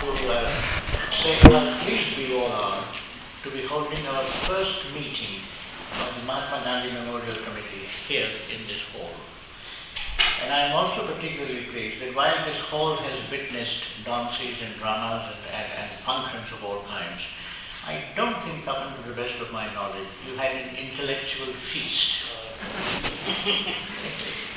to say we are pleased to be all on to be holding our first meeting of the Mahatma Gandhi Memorial Committee here in this hall. And I am also particularly pleased that while this hall has witnessed dances and dramas and functions of all kinds, I don't think, up to the best of my knowledge, you had an intellectual feast.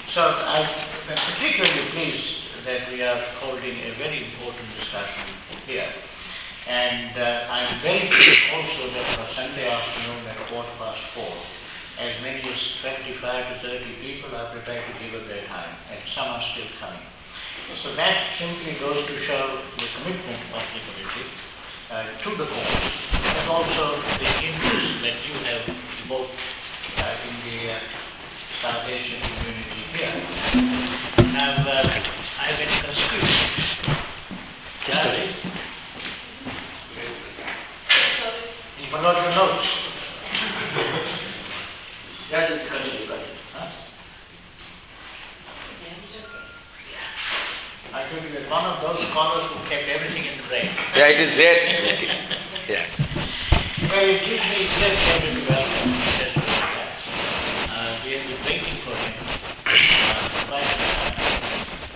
So I'm particularly pleased that we are holding a very important discussion here. And I'm very pleased also that for Sunday afternoon at 4:15, as many as 25 to 30 people are prepared to give up their time, and some are still coming. So that simply goes to show the commitment of the committee to the cause, and also the interest that you have evoked in the South Asian community here. I have any conscription. Sorry. You forgot your notes. Yeah, just continue. Huh? I told you that one of those scholars who kept everything in the brain. Yeah, it is there. Yeah. Well, it gives me great pleasure to welcome Professor Ramaiah. We have been waiting for him for quite some time.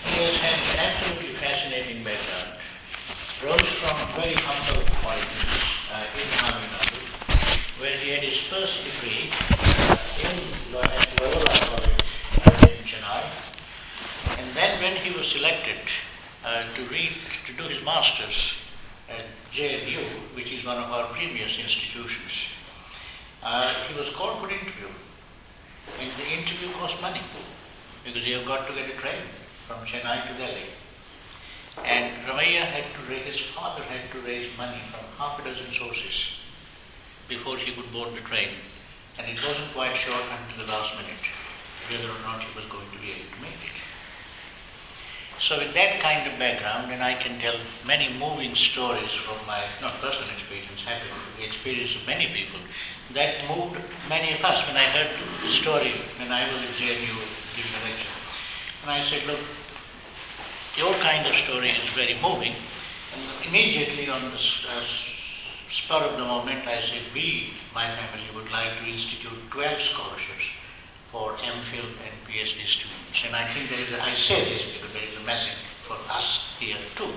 He has had an absolutely fascinating background. Rose from very humble origins in Tamil Nadu, where he had his first degree at Loyola College in Chennai. And then when he was selected to do his master's at JNU, which is one of our previous institutions, he was called for interview. And the interview cost money, because you have got to get a train from Chennai to Delhi. And his father had to raise money from half a dozen sources before he could board the train. And it wasn't quite sure until the last minute whether or not he was going to be able to make it. So with that kind of background, and I can tell many moving stories from my, not personal experience, the experience of many people, that moved many of us. When I heard the story when I was at JNU giving a lecture, and I said, look, your kind of story is very moving. And immediately on the spur of the moment, I said, my family would like to institute 12 scholarships for MPhil and PhD students. And I think I say this because there is a message for us here too,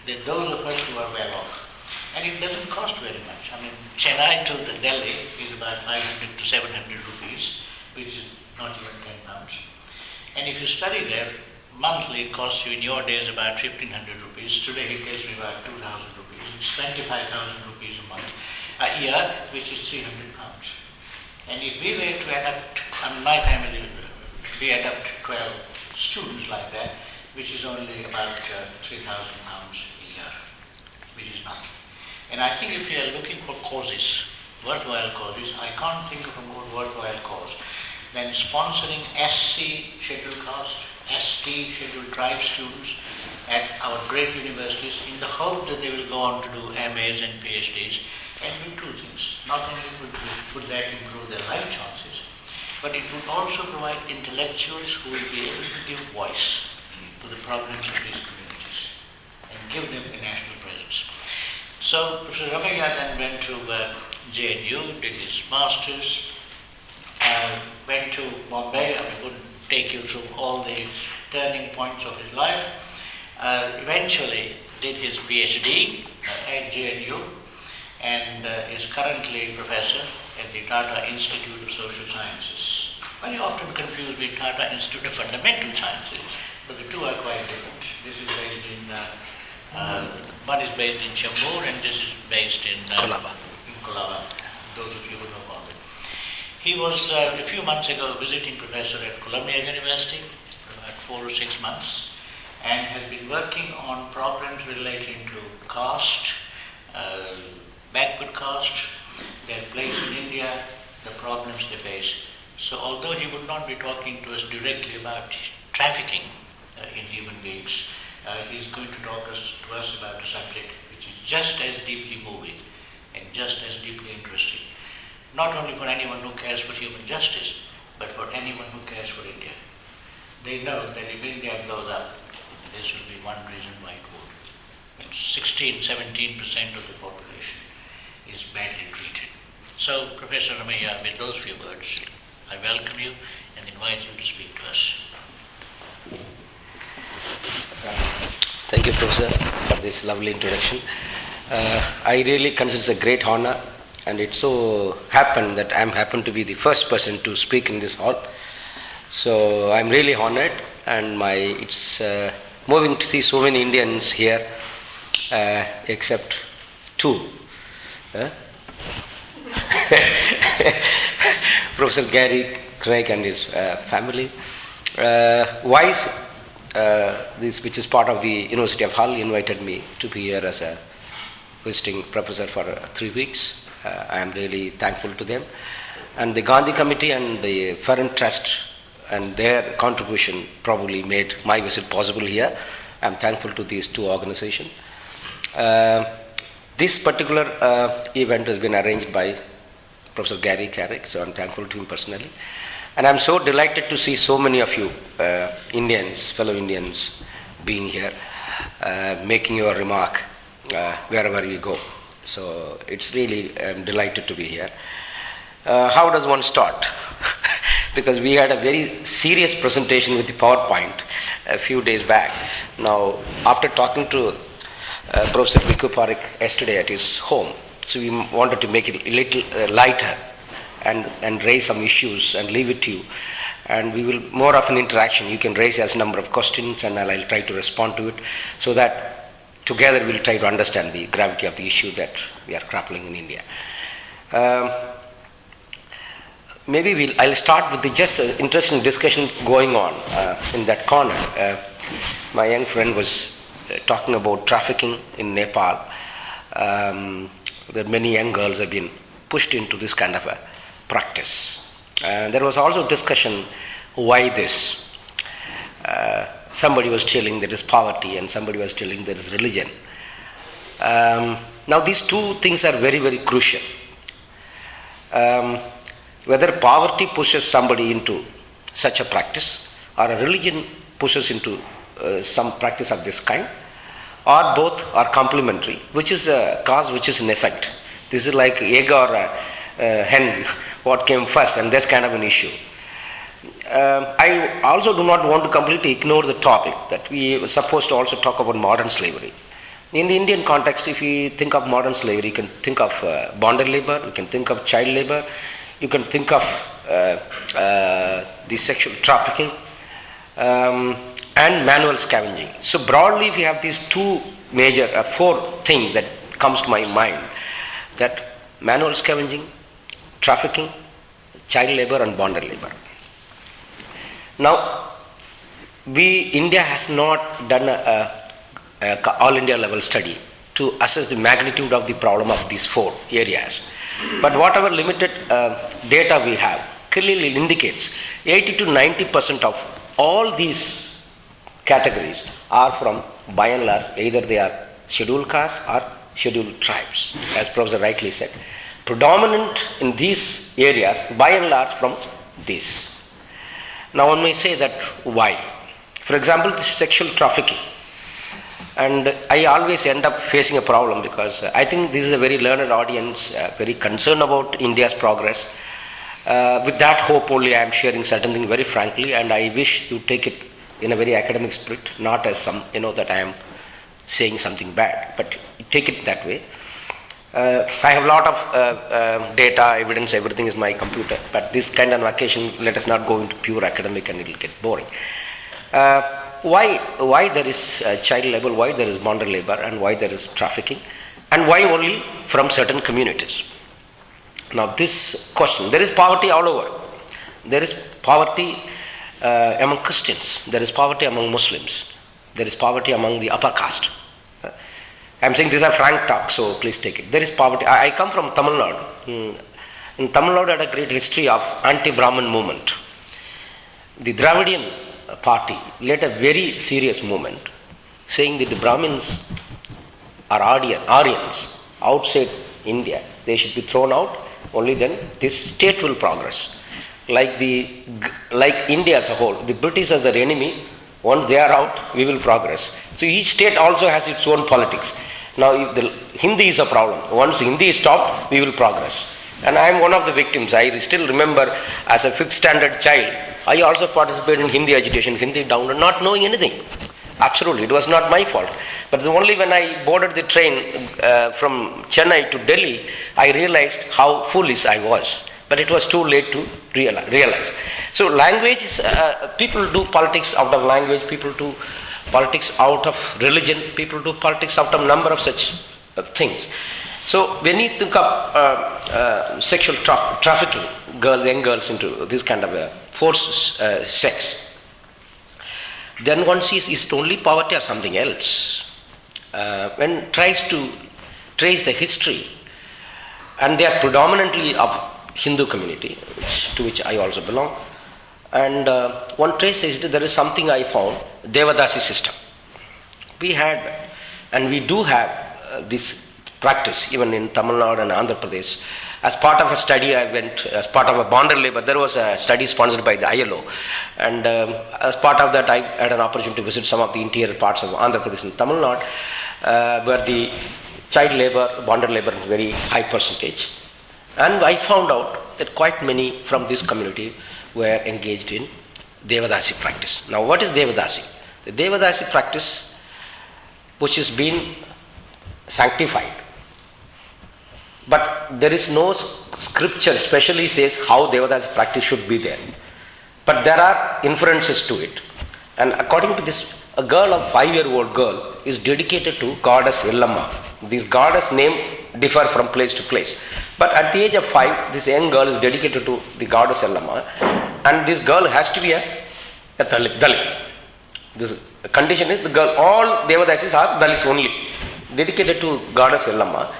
that those of us who are well off, and it doesn't cost very much. I mean, Chennai to the Delhi is about 500 to 700 rupees, which is not even 10 pounds. And if you study there, monthly it costs you in your days about 1,500 rupees. Today it takes me about 2,000 rupees. It's 25,000 rupees a month, a year, which is 300 pounds. And if we were to adapt, my family, we adapt 12 students like that, which is only about 3,000 pounds a year, which is nothing. And I think if you are looking for causes, worthwhile causes, I can't think of a more worthwhile cause than sponsoring SC scheduled caste, ST scheduled tribe students at our great universities in the hope that they will go on to do MAs and PhDs and do two things. Not only would that improve their life chances, but it would also provide intellectuals who will be able to give voice to the problems of these communities and give them a national presence. So Professor Ramaiah then went to JNU, did his master's, went to Bombay. I wouldn't take you through all the turning points of his life. Eventually did his PhD at JNU and is currently professor at the Tata Institute of Social Sciences. Very often confused with Tata Institute of Fundamental Sciences, but the two are quite different. This is based in, one is based in Chembur and this is based in Colaba. Those of you who know about it. He was a few months ago a visiting professor at Columbia University for about 4 or 6 months and has been working on problems relating to caste, backward caste, their place in India, the problems they face. So although he would not be talking to us directly about trafficking in human beings, he's going to talk to us about a subject which is just as deeply moving and just as deeply interesting. Not only for anyone who cares for human justice, but for anyone who cares for India. They know that if India blows up, this will be one reason why it would. And 16, 17% of the population is badly treated. So, Professor Ramaiah, with those few words, I welcome you and invite you to speak to us. Thank you, Professor, for this lovely introduction. I really consider it a great honor, and it so happened that I happened to be the first person to speak in this hall. So I'm really honored, and it's moving to see so many Indians here, except two. Professor Gary Craig and his family. Wise, this, which is part of the University of Hull, invited me to be here as a visiting professor for 3 weeks. I am really thankful to them. And the Gandhi Committee and the Foreign Trust and their contribution probably made my visit possible here. I am thankful to these two organizations. This particular event has been arranged by Professor Gary Carrick, so I'm thankful to him personally. And I'm so delighted to see so many of you Indians, fellow Indians, being here, making your remark wherever you go. So it's really, I'm delighted to be here. How does one start? Because we had a very serious presentation with the PowerPoint a few days back. Now, after talking to Professor Bhikhu Parekh yesterday at his home, so we wanted to make it a little lighter and raise some issues and leave it to you. And we will more of an interaction. You can raise as a number of questions and I'll try to respond to it, so that together we'll try to understand the gravity of the issue that we are grappling in India. Maybe I'll start with the just interesting discussion going on in that corner. My young friend was talking about trafficking in Nepal. That many young girls have been pushed into this kind of a practice. There was also discussion why this. Somebody was telling there is poverty and somebody was telling there is religion. Now these two things are very, very crucial. Whether poverty pushes somebody into such a practice or a religion pushes into some practice of this kind, or both are complementary, which is a cause, which is an effect. This is like egg or a hen, what came first, and that's kind of an issue. I also do not want to completely ignore the topic that we were supposed to also talk about modern slavery. In the Indian context, if you think of modern slavery, you can think of bonded labor, you can think of child labor, you can think of the sexual trafficking, and manual scavenging. So broadly, we have these two major, four things that comes to my mind, that manual scavenging, trafficking, child labor and bonded labor. Now, India has not done a all India level study to assess the magnitude of the problem of these four areas. But whatever limited data we have clearly indicates 80 to 90% of all these categories are from, by and large, either they are scheduled castes or scheduled tribes, as Professor rightly said. Predominant in these areas, by and large, from these. Now one may say that why? For example, the sexual trafficking. And I always end up facing a problem because I think this is a very learned audience, very concerned about India's progress. With that hope only I am sharing certain things very frankly, and I wish you take it in a very academic spirit, not as some, that I am saying something bad, but take it that way. I have a lot of data, evidence, everything is my computer, but this kind of occasion, let us not go into pure academic and it will get boring. Why there is child labor, why there is bonded labor, and why there is trafficking, and why only from certain communities? Now this question, there is poverty all over. There is poverty among Christians, there is poverty among Muslims, there is poverty among the upper caste. I am saying these are frank talk, so please take it. There is poverty. I come from Tamil Nadu. In Tamil Nadu had a great history of anti-Brahmin movement. The Dravidian party led a very serious movement saying that the Brahmins are Aryans outside India. They should be thrown out, only then this state will progress. Like India as a whole, the British as their enemy, once they are out, we will progress. So each state also has its own politics. Now, if the Hindi is a problem, once Hindi is stopped, we will progress. And I am one of the victims. I still remember as a 5th standard child, I also participated in Hindi agitation, Hindi down, not knowing anything. Absolutely, it was not my fault. But only when I boarded the train from Chennai to Delhi, I realized how foolish I was. But it was too late to realize. So language, people do politics out of language, people do politics out of religion, people do politics out of number of such things. So when you think of sexual trafficking, young girls into this kind of a forced sex, then one sees is it only poverty or something else. When tries to trace the history, and they are predominantly of Hindu community, to which I also belong, and one traces there is something I found, Devdasi system. We had, and we do have this practice even in Tamil Nadu and Andhra Pradesh. As part of a study, I went as part of a bonded labor. There was a study sponsored by the ILO, and as part of that, I had an opportunity to visit some of the interior parts of Andhra Pradesh and Tamil Nadu, where the child labor, bonded labor is very high percentage. And I found out that quite many from this community were engaged in Devdasi practice. Now, what is Devdasi? The Devdasi practice, which has been sanctified, but there is no scripture specially says how Devdasi practice should be there. But there are inferences to it. And according to this, a girl, a 5-year-old girl, is dedicated to goddess Ellamma. This goddess name differ from place to place. But at the age of 5, this young girl is dedicated to the goddess Ellamma, and this girl has to be a Dalit. This condition is the girl, all Devadasis are Dalits only, dedicated to goddess Ellamma,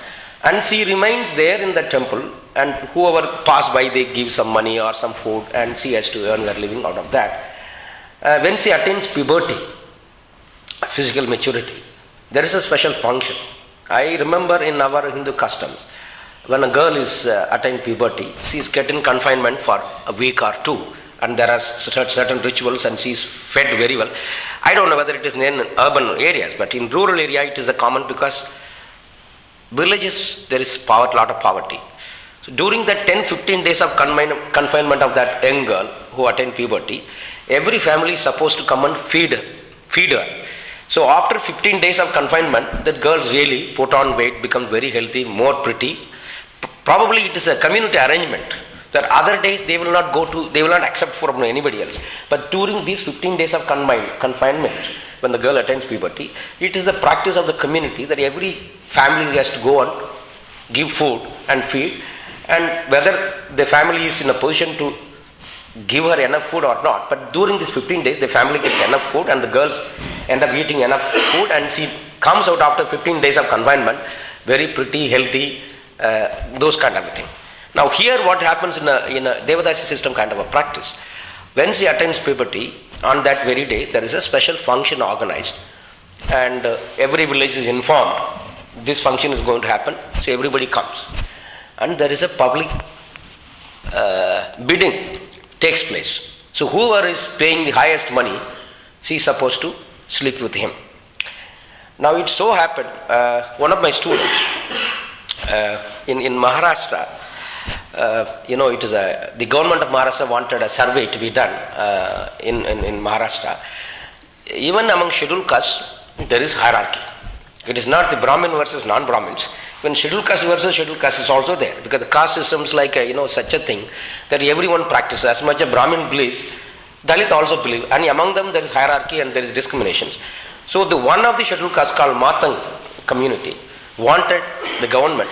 and she remains there in the temple, and whoever pass by, they give some money or some food, and she has to earn her living out of that. When she attains puberty, physical maturity, there is a special function. I remember in our Hindu customs, when a girl is attained puberty, she is kept in confinement for a week or 2, and there are certain rituals, and she is fed very well. I don't know whether it is in urban areas, but in rural area it is the common, because villages there is lot of poverty. So during that 10-15 days of confinement of that young girl who attained puberty, every family is supposed to come and feed her. So after 15 days of confinement, that girls really put on weight, become very healthy, more pretty. Probably it is a community arrangement that other days they will not accept from anybody else. But during these 15 days of confinement, when the girl attains puberty, it is the practice of the community that every family has to go and give food and feed, and whether the family is in a position to give her enough food or not, but during these 15 days the family gets enough food and the girls end up eating enough food, and she comes out after 15 days of confinement very pretty, healthy, those kind of a thing. Now here what happens in a Devdasi system kind of a practice, when she attains puberty, on that very day there is a special function organized, and every village is informed this function is going to happen, so everybody comes, and there is a public bidding takes place. So whoever is paying the highest money, she is supposed to sleep with him. Now it so happened, one of my students in Maharashtra, it is the government of Maharashtra wanted a survey to be done in Maharashtra. Even among scheduled castes, there is hierarchy. It is not the Brahmin versus non-Brahmins. When scheduled caste versus scheduled caste is also there, because the caste system is like such a thing that everyone practices. As much as Brahmin believes, Dalit also believes, and among them there is hierarchy and there is discriminations. So the one of the scheduled caste called Matang community wanted the government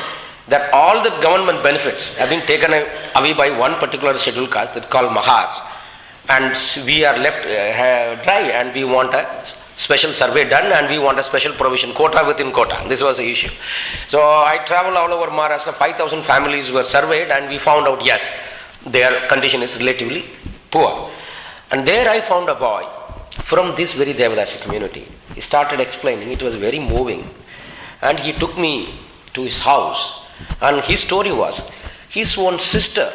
that all the government benefits have been taken away by one particular scheduled caste that's called Mahars, and we are left dry, and we want a special survey done, and we want a special provision, quota within quota. This was the issue. So I traveled all over Maharashtra, 5,000 families were surveyed, and we found out, yes, their condition is relatively poor. And there I found a boy from this very Devdasi community. He started explaining, it was very moving, and he took me to his house, and his story was, his own sister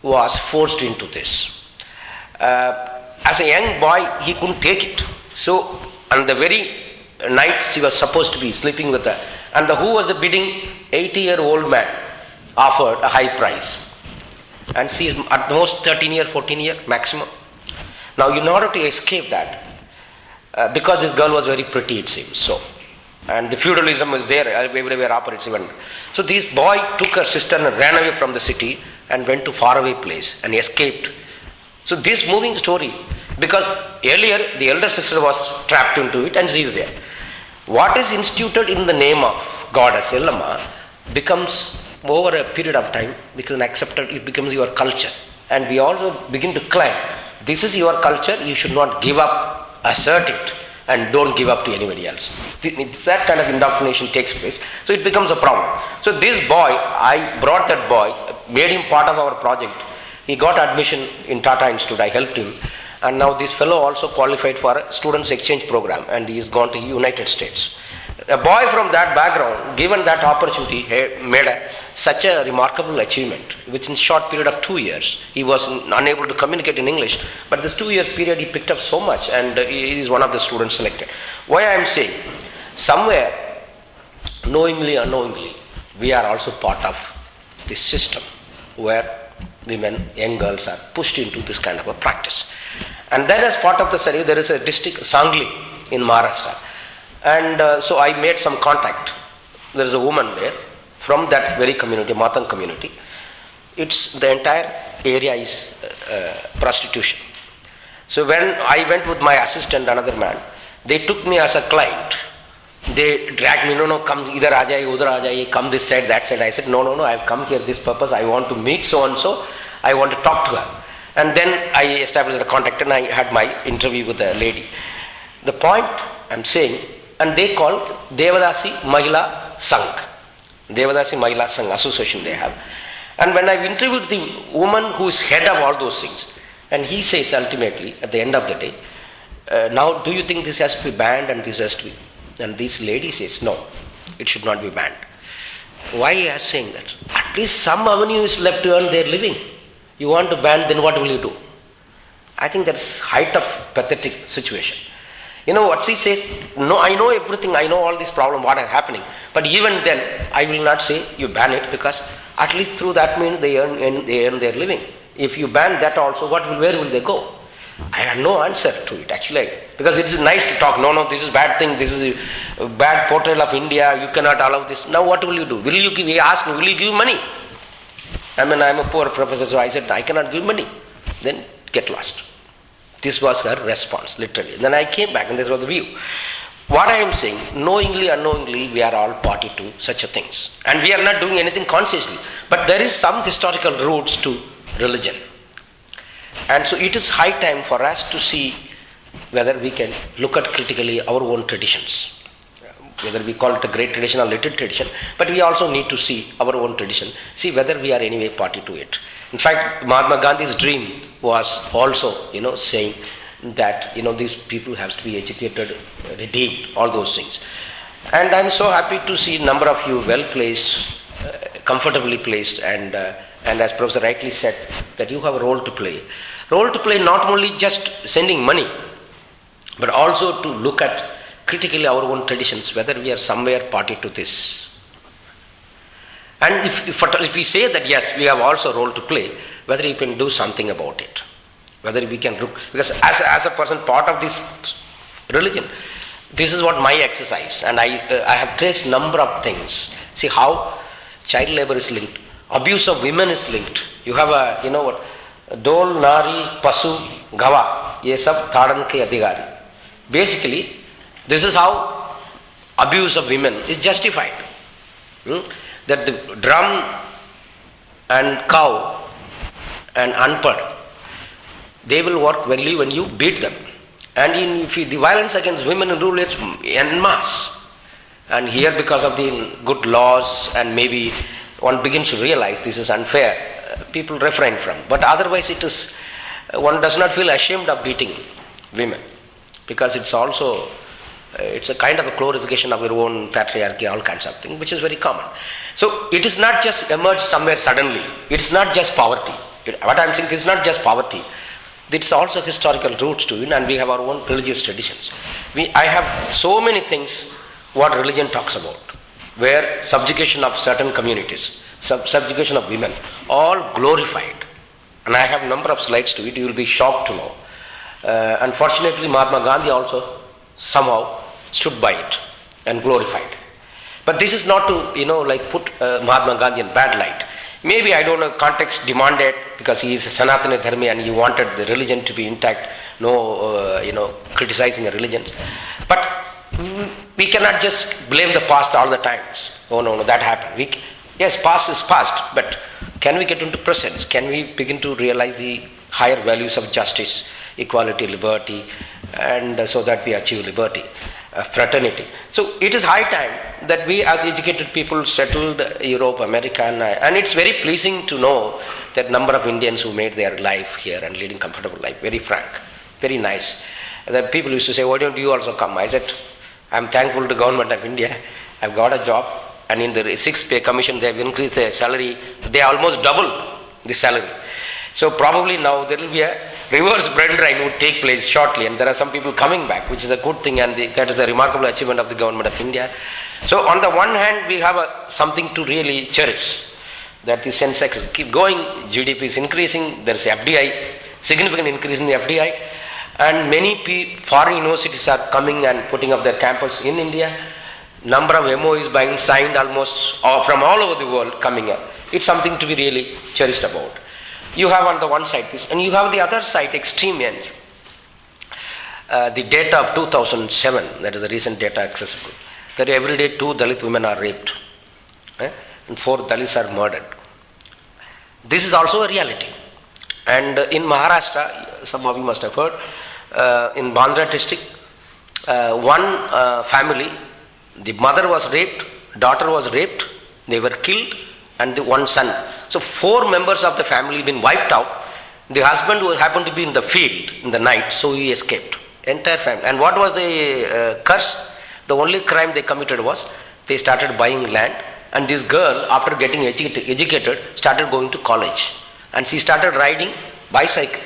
was forced into this. As a young boy, he couldn't take it. So, on the very night she was supposed to be sleeping with her. And who was the bidding? 80-year-old man offered a high price. And she is at most 13 year, 14 year maximum. Now in order to escape that, because this girl was very pretty it seems so, and the feudalism was there everywhere operates even. So this boy took her sister and ran away from the city and went to faraway place and escaped. So this moving story, because earlier the elder sister was trapped into it and she is there. What is instituted in the name of goddess Ellamma becomes over a period of time because accepted, it becomes your culture. And we also begin to claim, this is your culture, you should not give up, assert it, and don't give up to anybody else. That kind of indoctrination takes place, so it becomes a problem. So this boy, I brought that boy, made him part of our project. He got admission in Tata Institute, I helped him. And now this fellow also qualified for a students exchange program and he has gone to United States. A boy from that background, given that opportunity, made such a remarkable achievement, which in short period of 2 years, he was unable to communicate in English, but this 2 years period he picked up so much and he is one of the students selected. Why I am saying, somewhere, knowingly or unknowingly, we are also part of this system where women, young girls are pushed into this kind of a practice. And then as part of the study, there is a district, Sangli, in Maharashtra. And so I made some contact. There is a woman there from that very community, Matang community. It's the entire area is prostitution. So when I went with my assistant, another man, they took me as a client. They dragged me, no, come, either aa jaiye, udhar aa jaiye, come this side, that side. I said, no, I have come here this purpose. I want to meet so and so. I want to talk to her. And then I established a contact and I had my interview with the lady. The point I'm saying, and they call Devdasi Mahila Sangh. Devdasi Mahila Sangh association they have. And when I interviewed the woman who is head of all those things, and he says ultimately at the end of the day, now do you think this has to be banned and this has to be? And this lady says, no, it should not be banned. Why are you saying that? At least some avenue is left to earn their living. You want to ban, then what will you do? I think that's height of pathetic situation. You know what she says? No, I know everything, I know all this problem, what is happening. But even then, I will not say you ban it because at least through that means they earn their living. If you ban that also, where will they go? I had no answer to it actually. Because it's nice to talk, no, this is bad thing, this is a bad portrayal of India, you cannot allow this. Now what will you do? He asked me, will you give money? I mean, I'm a poor professor, so I said, I cannot give money. Then get lost. This was her response, literally. Then I came back and this was the view. What I am saying, knowingly, unknowingly, we are all party to such a things. And we are not doing anything consciously. But there is some historical roots to religion. And so it is high time for us to see whether we can look at critically our own traditions. Whether we call it a great tradition or little tradition, but we also need to see our own tradition, see whether we are anyway party to it. In fact, Mahatma Gandhi's dream was also, saying that, these people have to be educated, redeemed, all those things. And I'm so happy to see a number of you well placed, comfortably placed, and as Professor rightly said, that you have a role to play. Role to play not only just sending money, but also to look at critically our own traditions, whether we are somewhere party to this. And if we say that yes, we have also a role to play, whether you can do something about it, whether we can look, because as a person part of this religion, this is what my exercise, and I have traced number of things. See how child labor is linked, abuse of women is linked. You have Dol, Nari, Pasu, Gava, ye sab tharan ke adhikari. Basically, this is how abuse of women is justified. That the drum and cow and unpad, they will work only when you beat them. And the violence against women in rural is en masse. And here, because of the good laws, and maybe one begins to realize this is unfair, people refrain from. But otherwise it is, one does not feel ashamed of beating women, because it's also, it's a kind of a glorification of your own patriarchy, all kinds of things, which is very common. So it is not just emerged somewhere suddenly. It is not just poverty. What I am saying is not just poverty. It's also historical roots to it, and we have our own religious traditions. I have so many things what religion talks about, where subjugation of certain communities, subjugation of women, all glorified. And I have a number of slides to it, you will be shocked to know. Unfortunately, Mahatma Gandhi also somehow stood by it and glorified. But this is not to, put Mahatma Gandhi in bad light. Maybe, I don't know, context demanded, because he is a Sanatana Dharmi and he wanted the religion to be intact, no, criticizing a religion. But we cannot just blame the past all the times. Oh no, that happened. Yes, past is past, but can we get into present? Can we begin to realize the higher values of justice, equality, liberty, and so that we achieve liberty, fraternity? So it is high time that we as educated people settled Europe, America, and it's very pleasing to know that number of Indians who made their life here and leading comfortable life, very frank, very nice. The people used to say, why don't you also come? I said, I'm thankful to government of India. I've got a job, and in the 6th pay commission they have increased their salary. They almost doubled the salary. So probably now there will be a reverse brain drain would take place shortly, and there are some people coming back, which is a good thing, and that is a remarkable achievement of the government of India. So on the one hand, we have something to really cherish, that the sense keep going, GDP is increasing, there is FDI, significant increase in the FDI, and many foreign universities are coming and putting up their campus in India. Number of MOUs being signed almost from all over the world coming up. It's something to be really cherished about. You have on the one side this, and you have the other side, extreme end. The data of 2007, that is the recent data accessible, that every day 2 Dalit women are raped, and 4 Dalits are murdered. This is also a reality. And in Maharashtra, some of you must have heard, in Bandra district, one family, the mother was raped, daughter was raped, they were killed, and the one son. So 4 members of the family been wiped out. The husband who happened to be in the field in the night, so he escaped. Entire family. And what was the curse? The only crime they committed was they started buying land, and this girl, after getting educated, started going to college, and she started riding bicycle.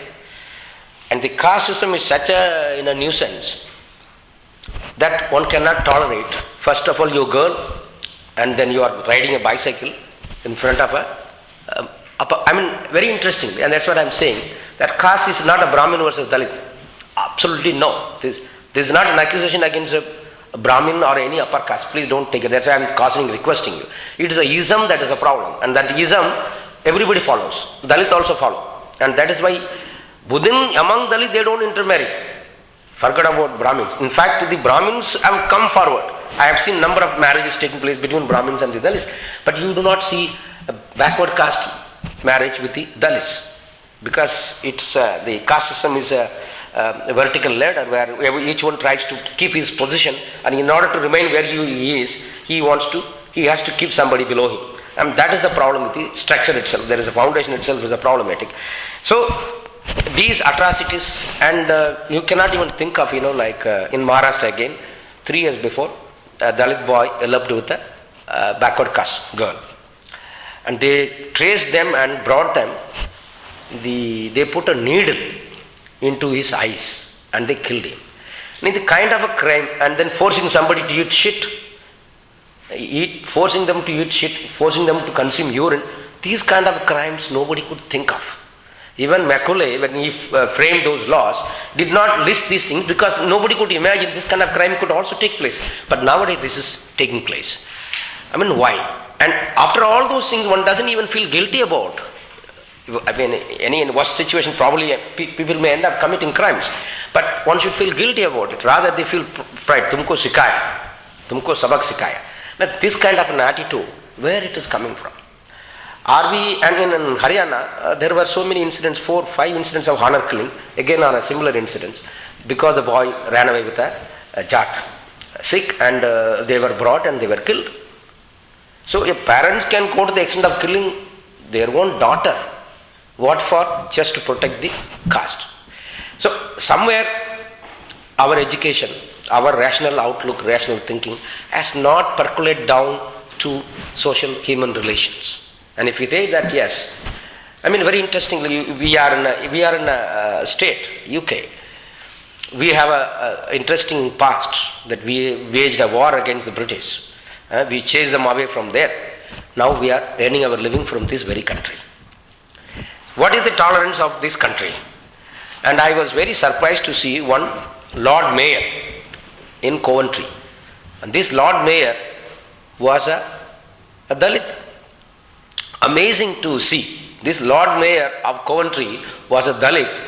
And the caste system is such a nuisance that one cannot tolerate. First of all, you're a girl, and then you are riding a bicycle in front of very interesting, and that's what I'm saying, that caste is not a Brahmin versus Dalit. Absolutely no. This is not an accusation against a Brahmin or any upper caste. Please don't take it. That's why I'm requesting you. It is a ism that is a problem, and that ism everybody follows. Dalit also follow, and that is why within among Dalit they don't intermarry. Forget about Brahmins. In fact, the Brahmins have come forward. I have seen number of marriages taking place between Brahmins and the Dalits, but you do not see a backward caste marriage with the Dalits, because it's the caste system is a vertical ladder where each one tries to keep his position, and in order to remain where he is, he has to keep somebody below him, and that is the problem with the structure itself. There is a foundation itself is a problematic. So these atrocities, and you cannot even think of, in Maharashtra again, 3 years before, a Dalit boy eloped with a backward caste girl. And they traced them and brought them, they put a needle into his eyes and they killed him. And the kind of a crime, and then forcing somebody to eat shit, forcing them to eat shit, forcing them to consume urine, these kind of crimes nobody could think of. Even Macaulay, when he framed those laws, did not list these things because nobody could imagine this kind of crime could also take place. But nowadays this is taking place. Why? And after all those things, one doesn't even feel guilty about. In worst situation, probably people may end up committing crimes. But one should feel guilty about it. Rather, they feel pride. Tumko sikaya. Tumko sabak sikaya. But this kind of an attitude, where it is coming from? And in Haryana, there were so many incidents, 4, 5 incidents of honor killing, again on a similar incidents, because the boy ran away with a Jat, Sikh, and they were brought and they were killed. So if parents can go to the extent of killing their own daughter, what for? Just to protect the caste. So somewhere our education, our rational outlook, rational thinking has not percolated down to social human relations. And if we say that yes, I mean, very interestingly, we are in a state, UK. We have a interesting past that we waged a war against the British. We chased them away from there. Now we are earning our living from this very country. What is the tolerance of this country? And I was very surprised to see one Lord Mayor in Coventry. And this Lord Mayor was a Dalit. Amazing to see. This Lord Mayor of Coventry was a Dalit.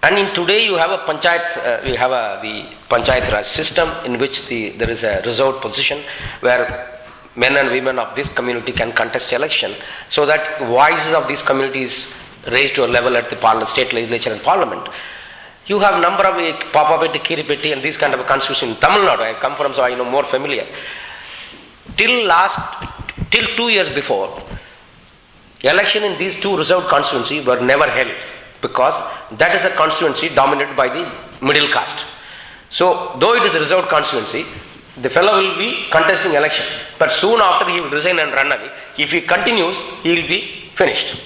And in today you have a panchayat, we have the panchayat raj system in which there is a reserved position where men and women of this community can contest election, so that voices of these communities raised to a level at the state legislature and parliament. You have number of Papapeti, Kiripeti and these kind of constitution in Tamil Nadu. I come from, so I know more familiar. Till 2 years before, election in these two reserved constituencies were never held, because that is a constituency dominated by the middle caste. So, though it is a reserved constituency, the fellow will be contesting election, but soon after he will resign and run away. If he continues, he will be finished.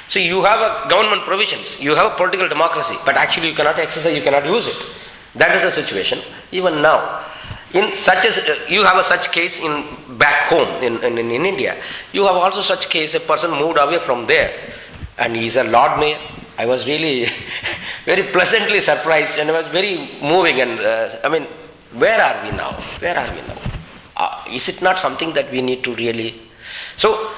So you have a government provisions, you have a political democracy, but actually you cannot exercise, you cannot use it. That is the situation even now. In such as you have a such case in back home in India, you have also such case, a person moved away from there and he is a Lord Mayor. I was really very pleasantly surprised and I was very moving, and I mean, where are we now? Where are we now? Is it not something that we need to really... So,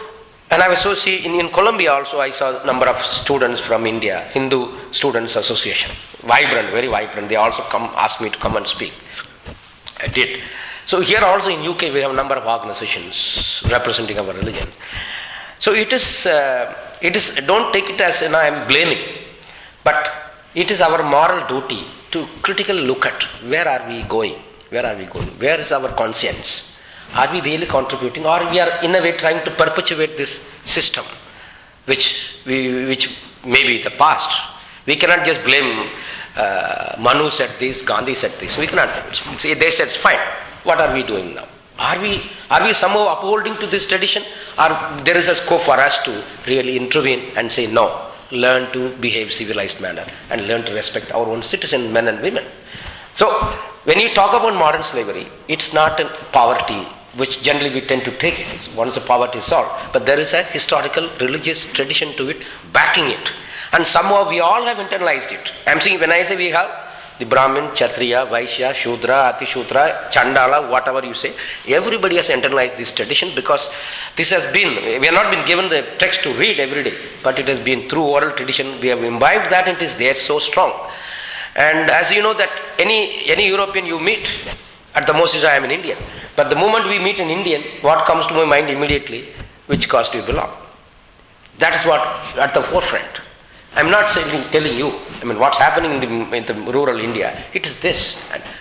and I was so see in Colombia also I saw a number of students from India, Hindu Students Association, vibrant, very vibrant. They also asked me to come and speak. I did. So here also in UK we have a number of organizations representing our religion. So it is, don't take it as, I am blaming, but it is our moral duty to critically look at where are we going, where is our conscience. Are we really contributing, or we are in a way trying to perpetuate this system which may be the past? We cannot just blame Manu said this, Gandhi said this. We cannot say they said it's fine. What are we doing now? Are we somehow upholding to this tradition, or there is a scope for us to really intervene and say no, learn to behave civilized manner and learn to respect our own citizens, men and women. So when you talk about modern slavery, it's not a poverty which generally we tend to take it. Once the poverty is solved, but there is a historical religious tradition to it, backing it. And somehow we all have internalized it. I am saying, when I say we have the Brahmin, Kshatriya, Vaishya, Shudra, Atishudra, Chandala, whatever you say, everybody has internalized this tradition, because this has been, we have not been given the text to read every day, but it has been through oral tradition, we have imbibed that, and it is there so strong. And as you know that any European you meet, at the most is I am an Indian. But the moment we meet an Indian, what comes to my mind immediately? Which caste you belong? That is what at the forefront. I am not telling you, I mean, what's happening in the rural India. It is this.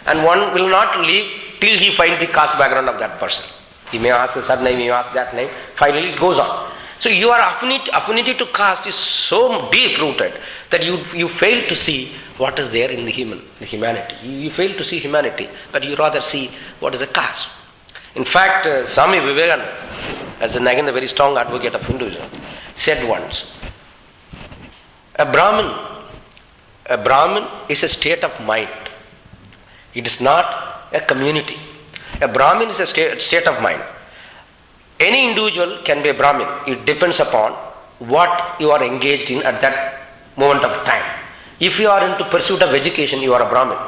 And one will not leave till he finds the caste background of that person. He may ask a surname, he may ask that name, finally it goes on. So your affinity to caste is so deep rooted that you fail to see what is there in the humanity. You fail to see humanity, but you rather see what is the caste. In fact, Swami Vivekananda, as again a very strong advocate of Hinduism, said once, a Brahmin is a state of mind. It is not a community. A Brahmin is a state of mind. Any individual can be a Brahmin. It depends upon what you are engaged in at that moment of time. If you are into pursuit of education, you are a Brahmin.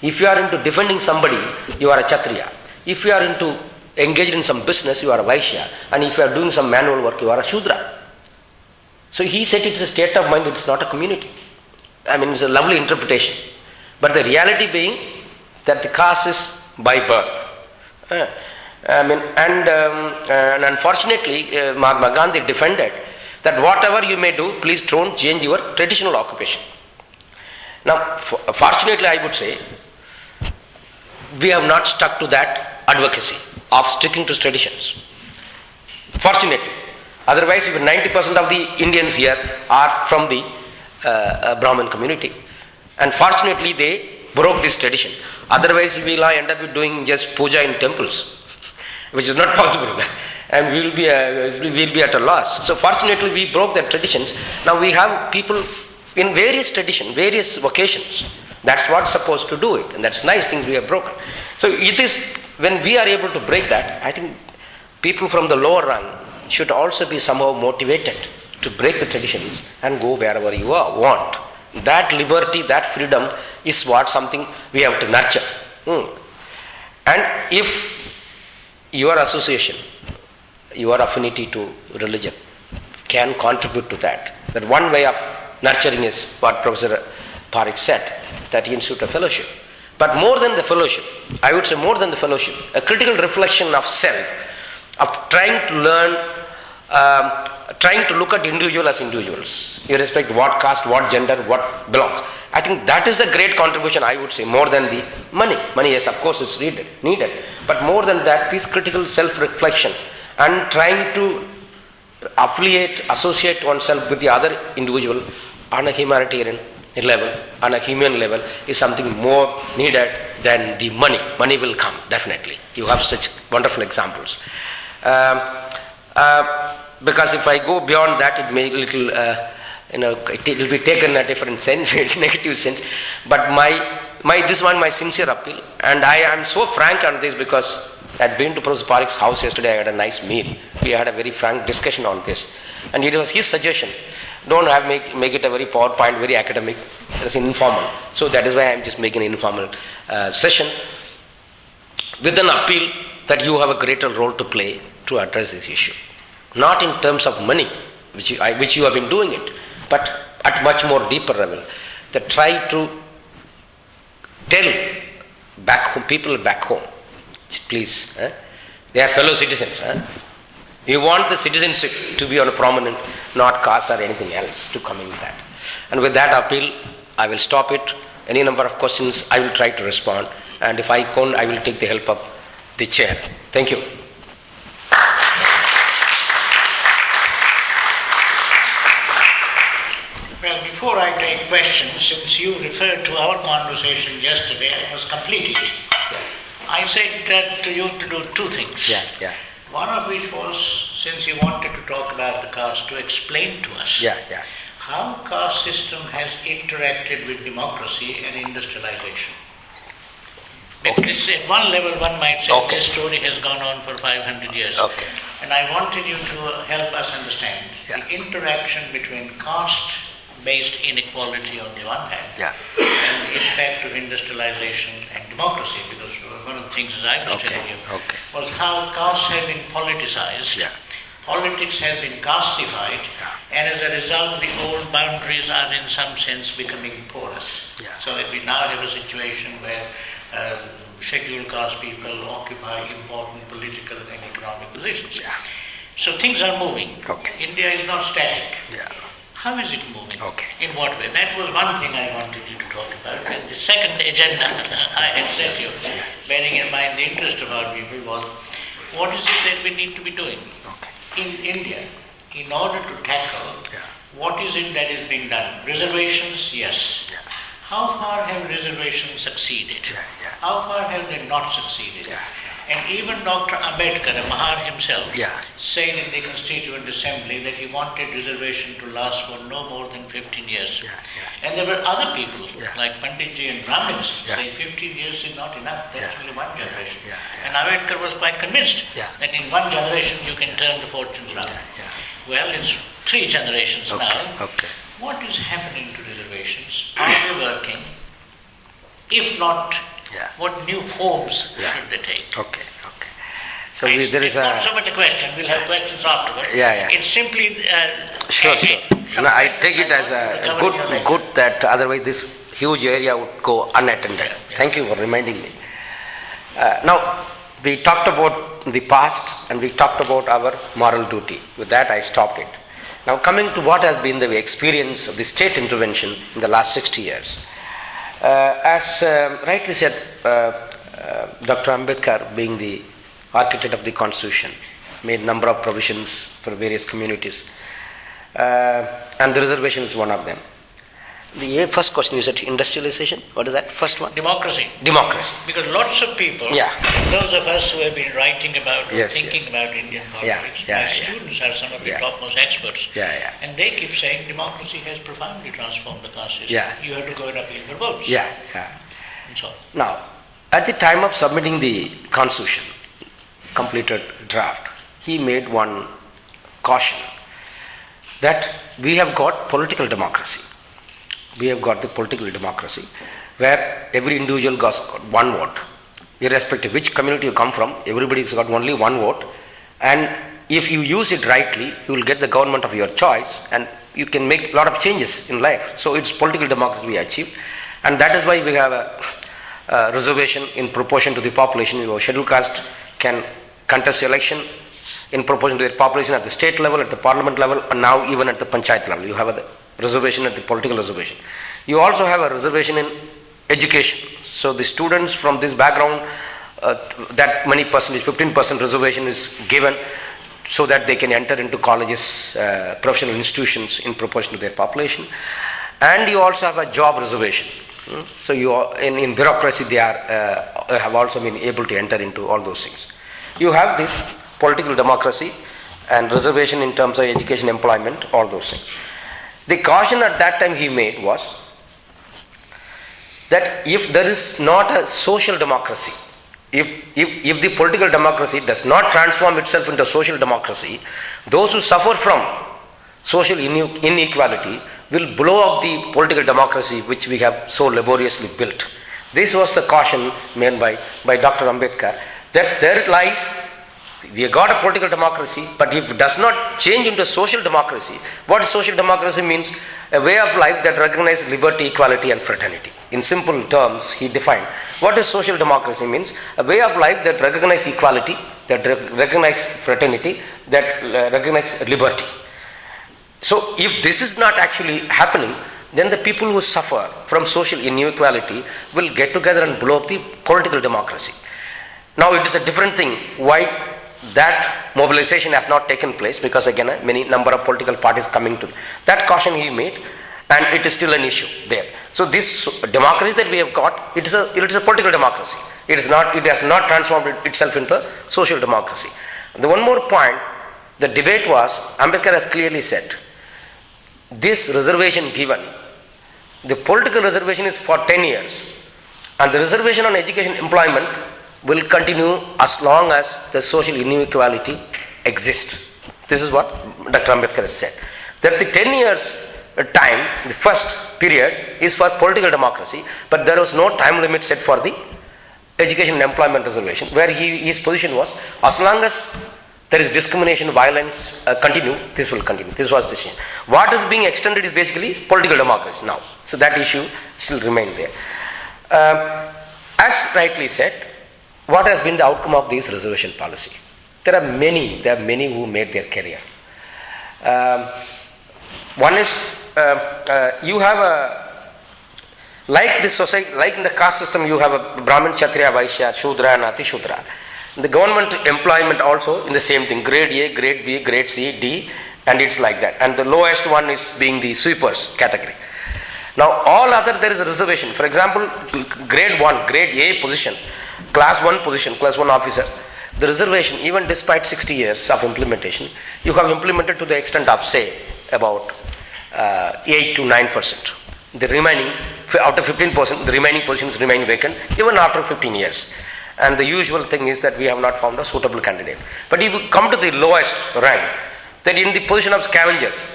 If you are into defending somebody, you are a Kshatriya. If you are into engaged in some business, you are a Vaishya. And if you are doing some manual work, you are a Shudra. So he said it is a state of mind, it is not a community. I mean, it's a lovely interpretation. But the reality being that the caste is by birth. And unfortunately, Mahatma Gandhi defended that whatever you may do, please don't change your traditional occupation. Now, fortunately, I would say, we have not stuck to that advocacy of sticking to traditions. Fortunately. Otherwise, if 90% of the Indians here are from the Brahmin community. And fortunately, they broke this tradition. Otherwise, we will end up doing just puja in temples, which is not possible. and we'll be at a loss. So fortunately we broke the traditions. Now we have people in various traditions, various vocations. That's what's supposed to do it, and that's nice things we have broken. So it is when we are able to break that, I think people from the lower rung should also be somehow motivated to break the traditions and go wherever you want. That liberty, that freedom is what something we have to nurture. And if your association, your affinity to religion can contribute to that, that one way of nurturing is what Professor Parekh said, that Institute of Fellowship. But more than the fellowship, I would say more than the fellowship, a critical reflection of self, of trying to learn, trying to look at individual as individuals, irrespective of what caste, what gender, what belongs. I think that is the great contribution, I would say, more than the money. Money, yes, of course, is needed. But more than that, this critical self-reflection and trying to associate oneself with the other individual on a humanitarian level, on a human level, is something more needed than the money. Money will come, definitely. You have such wonderful examples. Because if I go beyond that, it may little, it will be taken in a different sense, negative sense. But my sincere appeal, and I am so frank on this because I had been to Professor Parekh's house yesterday. I had a nice meal. We had a very frank discussion on this, and it was his suggestion. Don't make it a very PowerPoint, very academic. It's informal. So that is why I am just making an informal session with an appeal that you have a greater role to play to address this issue. Not in terms of money, which you have been doing it, but at much more deeper level. That try to tell people back home, please, they are fellow citizens. You want the citizenship to be on a prominent, not caste or anything else to come in with that. And with that appeal, I will stop it. Any number of questions, I will try to respond. And if I can't, I will take the help of the chair. Thank you. Well, before I take questions, since you referred to our conversation yesterday, I was completing it. I said to you to do two things. Yeah. One of which was, since you wanted to talk about the caste, to explain to us how caste system has interacted with democracy and industrialization. Because at one level one might say this story has gone on for 500 years. And I wanted you to help us understand the interaction between caste-based inequality on the one hand and the impact of industrialization and democracy, because one of the things, as I was telling you, was how caste has been politicized, politics has been castified, and as a result the old boundaries are in some sense becoming porous. So that we now have a situation where scheduled caste people occupy important political and economic positions. So things are moving. India is not static. How is it moving? In what way? That was one thing I wanted you to talk about. And the second agenda I had set you, bearing in mind the interest of our people, was what is it that we need to be doing in India in order to tackle what is it that is being done? Reservations, yes. How far have reservations succeeded? How far have they not succeeded? And even Dr. Ambedkar, a Mahar himself, said in the Constituent Assembly that he wanted reservation to last for no more than 15 years. And there were other people, like Panditji and Brahmins, saying 15 years is not enough, that's only one generation. And Ambedkar was quite convinced that in one generation you can turn the fortunes around. Well, it's 3 generations now. What is happening to reservations? Are they working? If not, what new forms should they take? So there is not so much a question, we'll have questions afterwards. It's simply... Sure. No, I take it as a good that otherwise this huge area would go unattended. Thank you for reminding me. Now, we talked about the past and we talked about our moral duty. With that, I stopped it. Now, coming to what has been the experience of the state intervention in the last 60 years. As rightly said, Dr. Ambedkar, being the architect of the Constitution, made number of provisions for various communities, and the reservation is one of them. The first question you said industrialization. What is that first one? Democracy. Democracy. Because lots of people, Yeah. those of us who have been writing about or Yes, thinking yes. about Indian Yeah, politics, yeah, my yeah. students are some of the Yeah. topmost experts. Yeah, yeah. And they keep saying democracy has profoundly transformed the caste system. Yeah. You have to go and appeal for votes. Yeah, yeah. And so on. Now, at the time of submitting the constitution, completed draft, he made one caution that we have got political democracy. We have got the political democracy where every individual got one vote. Irrespective which community you come from, everybody has got only one vote. And if you use it rightly, you will get the government of your choice and you can make a lot of changes in life. So it's political democracy we achieved. And that is why we have a reservation in proportion to the population. Your scheduled caste can contest election in proportion to their population at the state level, at the parliament level, and now even at the panchayat level. You have a reservation at the political reservation. You also have a reservation in education. So the students from this background, that many percentage, 15% reservation is given so that they can enter into colleges, professional institutions in proportion to their population. And you also have a job reservation. So you are, in bureaucracy they have also been able to enter into all those things. You have this political democracy and reservation in terms of education, employment, all those things. The caution at that time he made was that if there is not a social democracy, if the political democracy does not transform itself into social democracy, those who suffer from social inequality will blow up the political democracy which we have so laboriously built. This was the caution made by Dr. Ambedkar, that there lies, we have got a political democracy, but if it does not change into social democracy, what social democracy means? A way of life that recognizes liberty, equality and fraternity. In simple terms, he defined what is social democracy means: a way of life that recognizes equality, that recognizes fraternity, that recognizes liberty. So if this is not actually happening, then the people who suffer from social inequality will get together and blow up the political democracy. Now it is a different thing why that mobilization has not taken place, because again many number of political parties coming to that caution he made, and it is still an issue there. So this democracy that we have got, it is a political democracy. It has not transformed itself into social democracy. The one more point, the debate was, Ambedkar has clearly said, this reservation given, the political reservation is for 10 years, and the reservation on education employment will continue as long as the social inequality exists. This is what Dr. Ambedkar has said. That the 10 years time, the first period, is for political democracy, but there was no time limit set for the education and employment reservation, where his position was, as long as there is discrimination, violence continue, this will continue. This was the issue. What is being extended is basically political democracy now. So that issue still remain there. As rightly said, what has been the outcome of this reservation policy? There are many who made their career. One is, you have like this society, like in the caste system, you have a Brahmin, Kshatriya, Vaishya, Shudra and Ati Shudra. The government employment also in the same thing, grade A, grade B, grade C, D, and it's like that. And the lowest one is being the sweepers category. Now all other there is a reservation. For example, grade 1, grade A position, class 1 position, class 1 officer, the reservation, even despite 60 years of implementation, you have implemented to the extent of, say, about 8 to 9%. The remaining, out of 15%, the remaining positions remain vacant even after 15 years. And the usual thing is that we have not found a suitable candidate. But if you come to the lowest rank, that in the position of scavengers,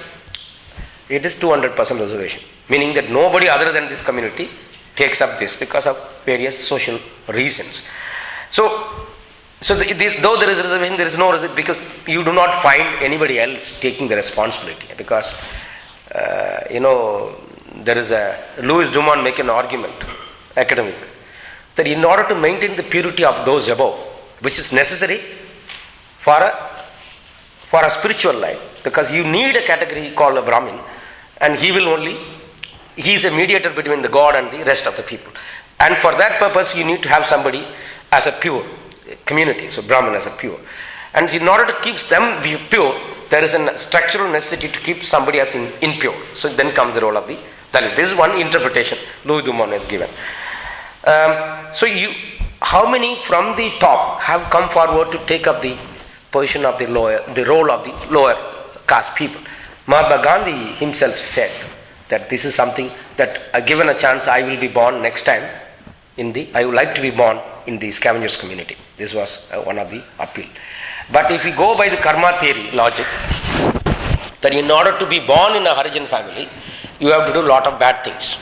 it is 200% reservation, meaning that nobody other than this community takes up this because of various social reasons. So though there is reservation, there is no reservation, because you do not find anybody else taking the responsibility. Because there is a Louis Dumont make an argument, academic, that in order to maintain the purity of those above, which is necessary for a spiritual life, because you need a category called a Brahmin, and he is a mediator between the God and the rest of the people. And for that purpose, you need to have somebody as a pure community, so Brahmin as a pure. And in order to keep them pure, there is a structural necessity to keep somebody as impure. So then comes the role of the Dalit. This is one interpretation Louis Dumont has given. How many from the top have come forward to take up the position of the role of the lower caste people? Mahatma Gandhi himself said that this is something that given a chance I will be born next time I would like to be born in the scavengers community. This was one of the appeal. But if we go by the karma theory logic, that in order to be born in a Harijan family, you have to do a lot of bad things.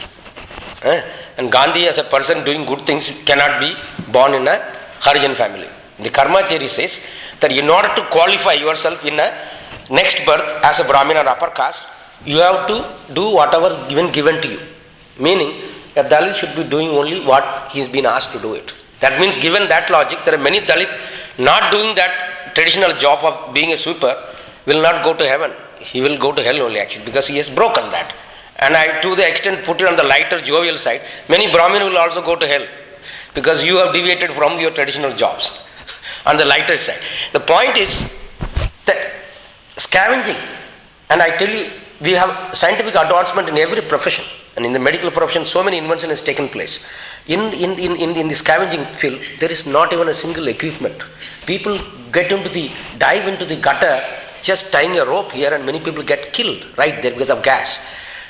And Gandhi as a person doing good things cannot be born in a Harijan family. The karma theory says that in order to qualify yourself in a next birth as a Brahmin or upper caste, you have to do whatever given to you. Meaning, a Dalit should be doing only what he has been asked to do it. That means given that logic, there are many Dalit not doing that traditional job of being a sweeper will not go to heaven. He will go to hell only actually because he has broken that. And I to the extent put it on the lighter jovial side, many Brahmin will also go to hell because you have deviated from your traditional jobs on the lighter side. The point is that scavenging, and I tell you, we have scientific advancement in every profession, and in the medical profession so many invention has taken place. In the scavenging field, there is not even a single equipment. People dive into the gutter just tying a rope here, and many people get killed right there because of gas.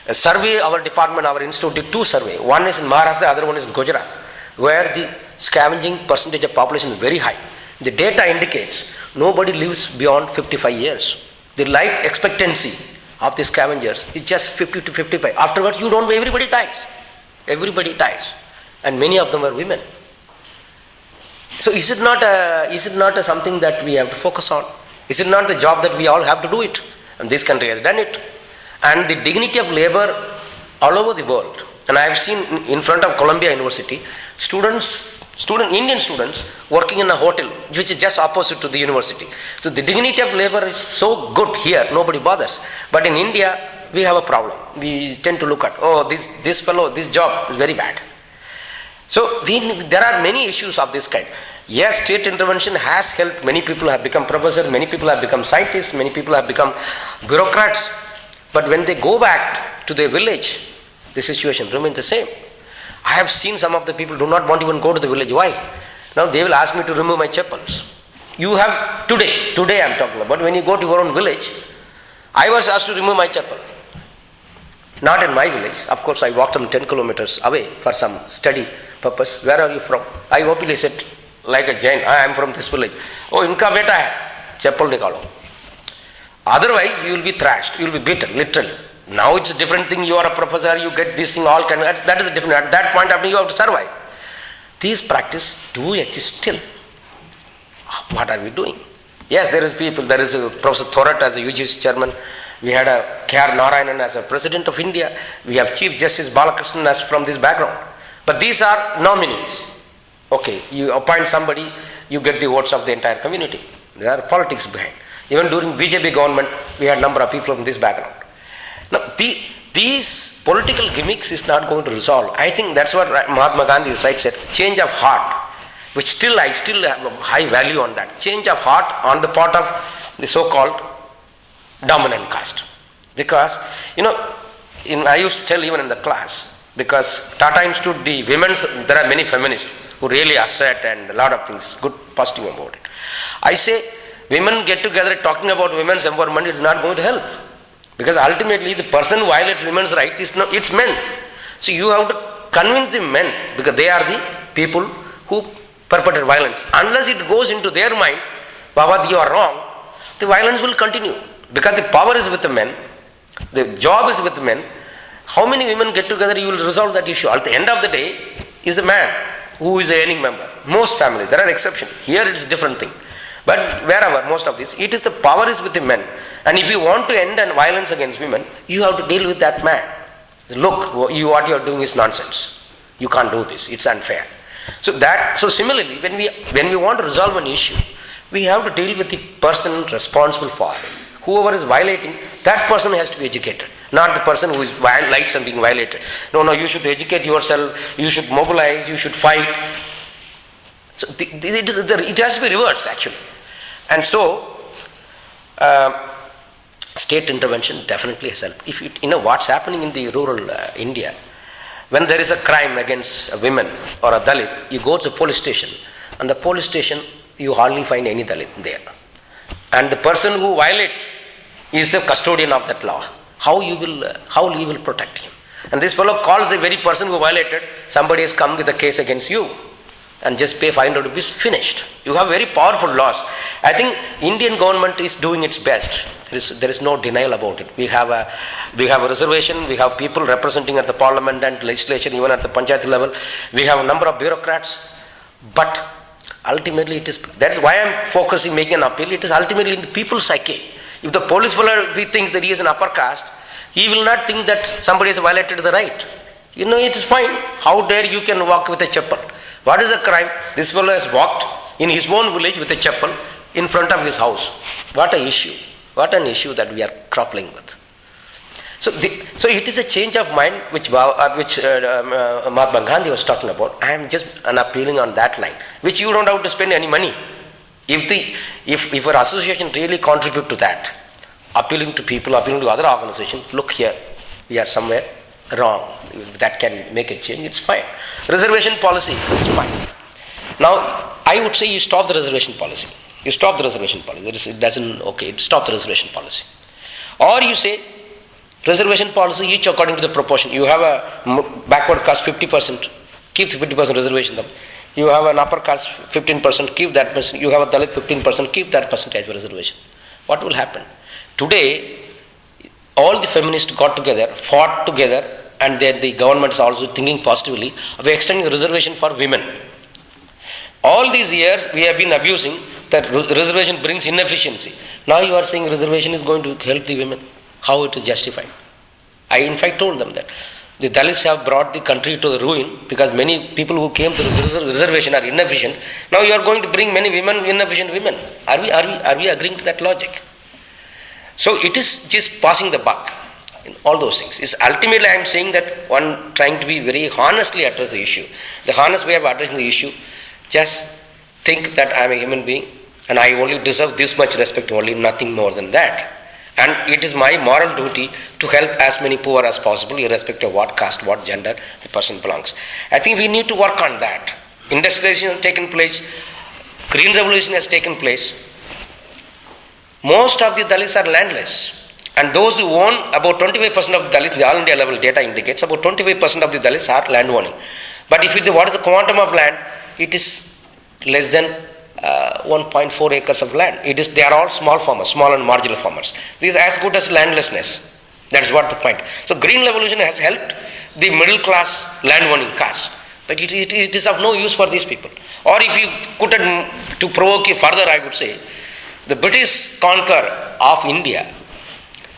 A survey, our department, our institute did 2 surveys. One is in Maharashtra, the other one is in Gujarat, where the scavenging percentage of population is very high. The data indicates nobody lives beyond 55 years. The life expectancy of the scavengers is just 50 to 55. Afterwards, you don't know, everybody dies. Everybody dies. And many of them are women. So is it not something that we have to focus on? Is it not the job that we all have to do it? And this country has done it. And the dignity of labor all over the world. And I have seen in front of Columbia University, Indian students working in a hotel, which is just opposite to the university. So the dignity of labor is so good here, nobody bothers. But in India, we have a problem. We tend to look at, this fellow, this job is very bad. So there are many issues of this kind. Yes, state intervention has helped. Many people have become professors, many people have become scientists, many people have become bureaucrats. But when they go back to their village, the situation remains the same. I have seen some of the people do not want to even go to the village. Why? Now they will ask me to remove my chappals. You have today I am talking about, when you go to your own village, I was asked to remove my chappal. Not in my village. Of course, I walked 10 kilometers away for some study purpose. Where are you from? I openly said, like a Jain, I am from this village. Oh, inka beta hai. Chappal nikalo. Otherwise, you will be thrashed, you will be beaten, literally. Now it's a different thing, you are a professor, you get this thing, all kind of, that is a different, at that point of time you have to survive. These practices do exist still. What are we doing? Yes, there is Professor Thorat as a UGC chairman, we had a K.R. Narayanan as a president of India, we have Chief Justice Balakrishnan as from this background. But these are nominees. Okay, you appoint somebody, you get the votes of the entire community. There are politics behind. Even during BJP government, we had a number of people from this background. Now, these political gimmicks is not going to resolve. I think that's what Mahatma Gandhi said, change of heart, which I still have a high value on that. Change of heart on the part of the so-called dominant caste. Because, I used to tell even in the class, because Tata Institute, the women's, there are many feminists who really assert and a lot of things, good positive about it. I say, women get together talking about women's empowerment is not going to help. Because ultimately the person who violates women's rights it's men. So you have to convince the men, because they are the people who perpetrate violence. Unless it goes into their mind, Baba, you are wrong, the violence will continue. Because the power is with the men, the job is with the men. How many women get together, you will resolve that issue. At the end of the day, is the man who is a earning member. Most families, there are exceptions. Here it is a different thing. But wherever, most of this, it is the power is with the men. And if you want to end violence against women, you have to deal with that man. Look, what you are doing is nonsense. You can't do this. It's unfair. So similarly, when we want to resolve an issue, we have to deal with the person responsible for it. Whoever is violating, that person has to be educated. Not the person who is likes and being violated. No, you should educate yourself. You should mobilize. You should fight. So it has to be reversed actually. And so, state intervention definitely has helped. If what's happening in the rural India, when there is a crime against a women or a Dalit, you go to the police station, and the police station you hardly find any Dalit there. And the person who violates is the custodian of that law. How you will protect him? And this fellow calls the very person who violated, somebody has come with a case against you, and just pay 500 rupees, finished. You have very powerful laws. I think Indian government is doing its best. There is no denial about it. We have a reservation, we have people representing at the parliament and legislature, even at the panchayat level. We have a number of bureaucrats, but ultimately that's why I am focusing, making an appeal, it is ultimately in the people's psyche. If the police fellow, if he thinks that he is an upper caste, he will not think that somebody has violated the right. It is fine. How dare you can walk with a chappal? What is the crime? This fellow has walked in his own village with a chappal in front of his house. What an issue. What an issue that we are grappling with. So it is a change of mind which Mahatma Gandhi was talking about. I am just appealing on that line, which you don't have to spend any money. If our association really contribute to that, appealing to people, appealing to other organizations, look here, we are somewhere wrong. If that can make a change, it's fine. Reservation policy is fine. Now, I would say you stop the reservation policy. You stop the reservation policy. It doesn't, okay, stop the reservation policy. Or you say, reservation policy, each according to the proportion. You have a backward caste 50%, keep 50% reservation. You have an upper caste 15%, keep that percent. You have a Dalit 15%, keep that percentage for reservation. What will happen? Today, all the feminists got together, fought together, and then the government is also thinking positively of extending the reservation for women. All these years we have been abusing that reservation brings inefficiency. Now you are saying reservation is going to help the women. How it is justified? I in fact told them that the Dalits have brought the country to the ruin because many people who came to the reservation are inefficient. Now you are going to bring many women, inefficient women. Are we agreeing to that logic? So it is just passing the buck in all those things. It's ultimately I am saying that one trying to be very honestly address the issue. The honest way of addressing the issue, just think that I am a human being and I only deserve this much respect only, nothing more than that. And it is my moral duty to help as many poor as possible, irrespective of what caste, what gender the person belongs. I think we need to work on that. Industrialization has taken place, green revolution has taken place. Most of the Dalits are landless. And those who own, about 25% of the Dalits, the all India level data indicates, about 25% of the Dalits are land owning. But if what is the quantum of land, it is less than 1.4 acres of land. They are all small farmers, small and marginal farmers. This is as good as landlessness. That is what the point. So green revolution has helped the middle class land owning caste. But it is of no use for these people. Or if you put it to provoke you further, I would say, the British conquer of India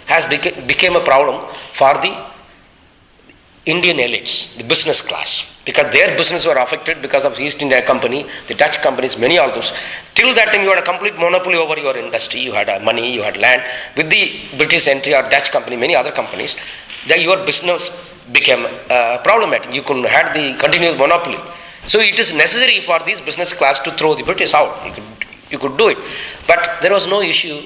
has became a problem for the Indian elites, the business class, because their business were affected because of East India Company, the Dutch companies, many of those. Till that time you had a complete monopoly over your industry, you had money, you had land. With the British entry or Dutch company, many other companies, your business became problematic. You couldn't have the continuous monopoly. So it is necessary for this business class to throw the British out. You could do it. But there was no issue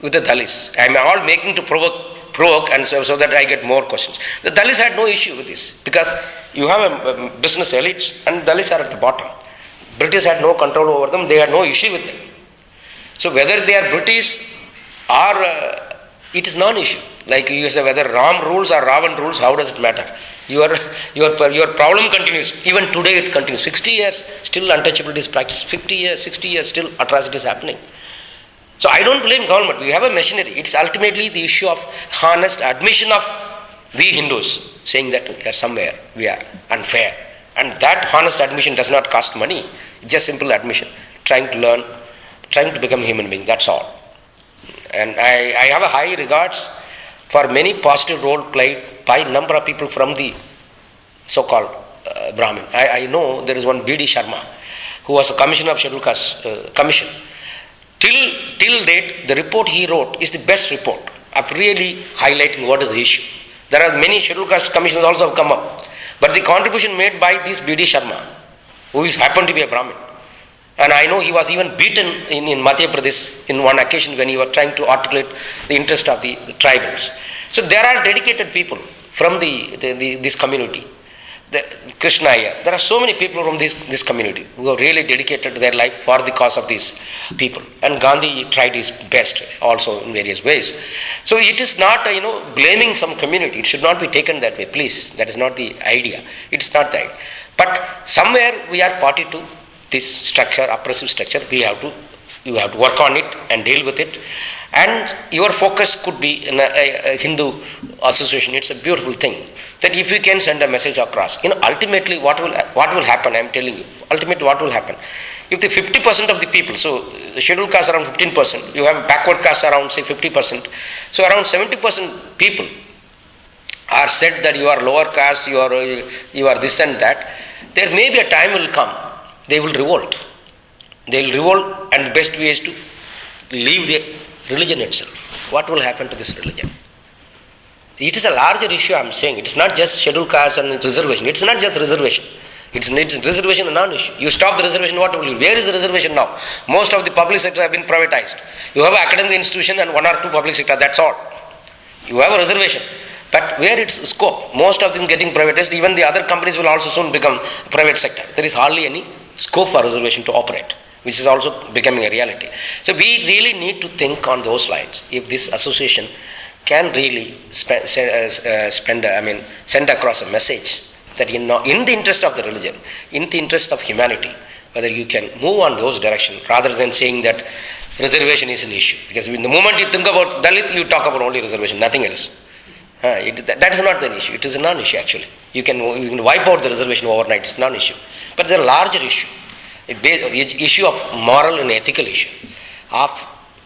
with the Dalits. I am all making to provoke and so that I get more questions. The Dalits had no issue with this because you have a business elites and Dalits are at the bottom. British had no control over them, they had no issue with them. So whether they are British or it is non-issue. Like you say whether Ram rules or Ravan rules, how does it matter? Your problem continues. Even today it continues. 60 years, still untouchability is practiced. 50 years, 60 years, still atrocity is happening. So I don't blame government. We have a machinery. It's ultimately the issue of honest admission of we Hindus saying that we are somewhere, we are unfair. And that honest admission does not cost money. It's just simple admission. Trying to learn, trying to become a human being, that's all. And I have a high regards for many positive role played by a number of people from the so-called Brahmin. I know there is one B.D. Sharma who was a commissioner of Scheduled Caste Commission. Till date, the report he wrote is the best report of really highlighting what is the issue. There are many Scheduled Caste commissions also have come up. But the contribution made by this B.D. Sharma, who happened to be a Brahmin, And I know he was even beaten in Madhya Pradesh in one occasion when he was trying to articulate the interest of the tribals. So there are dedicated people from this community. Krishna here. There are so many people from this community who have really dedicated their life for the cause of these people. And Gandhi tried his best also in various ways. So it is not, blaming some community. It should not be taken that way, please. That is not the idea. It is not the idea. But somewhere we are party to this structure, oppressive structure. You have to work on it and deal with it. And your focus could be in a Hindu association. It's a beautiful thing that if you can send a message across, ultimately what will happen, I'm telling you, ultimately what will happen, if the 50% of the people, so the scheduled caste around 15%, you have backward caste around say 50%, so around 70% people are said that you are lower caste, you are this and that, there may be a time will come, they will revolt. They will revolt, and the best way is to leave the religion itself. What will happen to this religion? It is a larger issue, I am saying. It is not just scheduled caste and reservation. It is not just reservation. It's reservation a non-issue. You stop the reservation, what will you? Where is the reservation now? Most of the public sector have been privatized. You have an academic institution and one or two public sector, that's all. You have a reservation. But where its scope? Most of them getting privatized. Even the other companies will also soon become private sector. There is hardly any scope for reservation to operate, which is also becoming a reality. So we really need to think on those lines. If this association can really send across a message that in the interest of the religion, in the interest of humanity, whether you can move on those directions rather than saying that reservation is an issue. Because in the moment you think about Dalit, you talk about only reservation, nothing else. That is not the issue. It is a non-issue actually. You can wipe out the reservation overnight. It's non-issue. But the larger issue, issue of moral and ethical issue of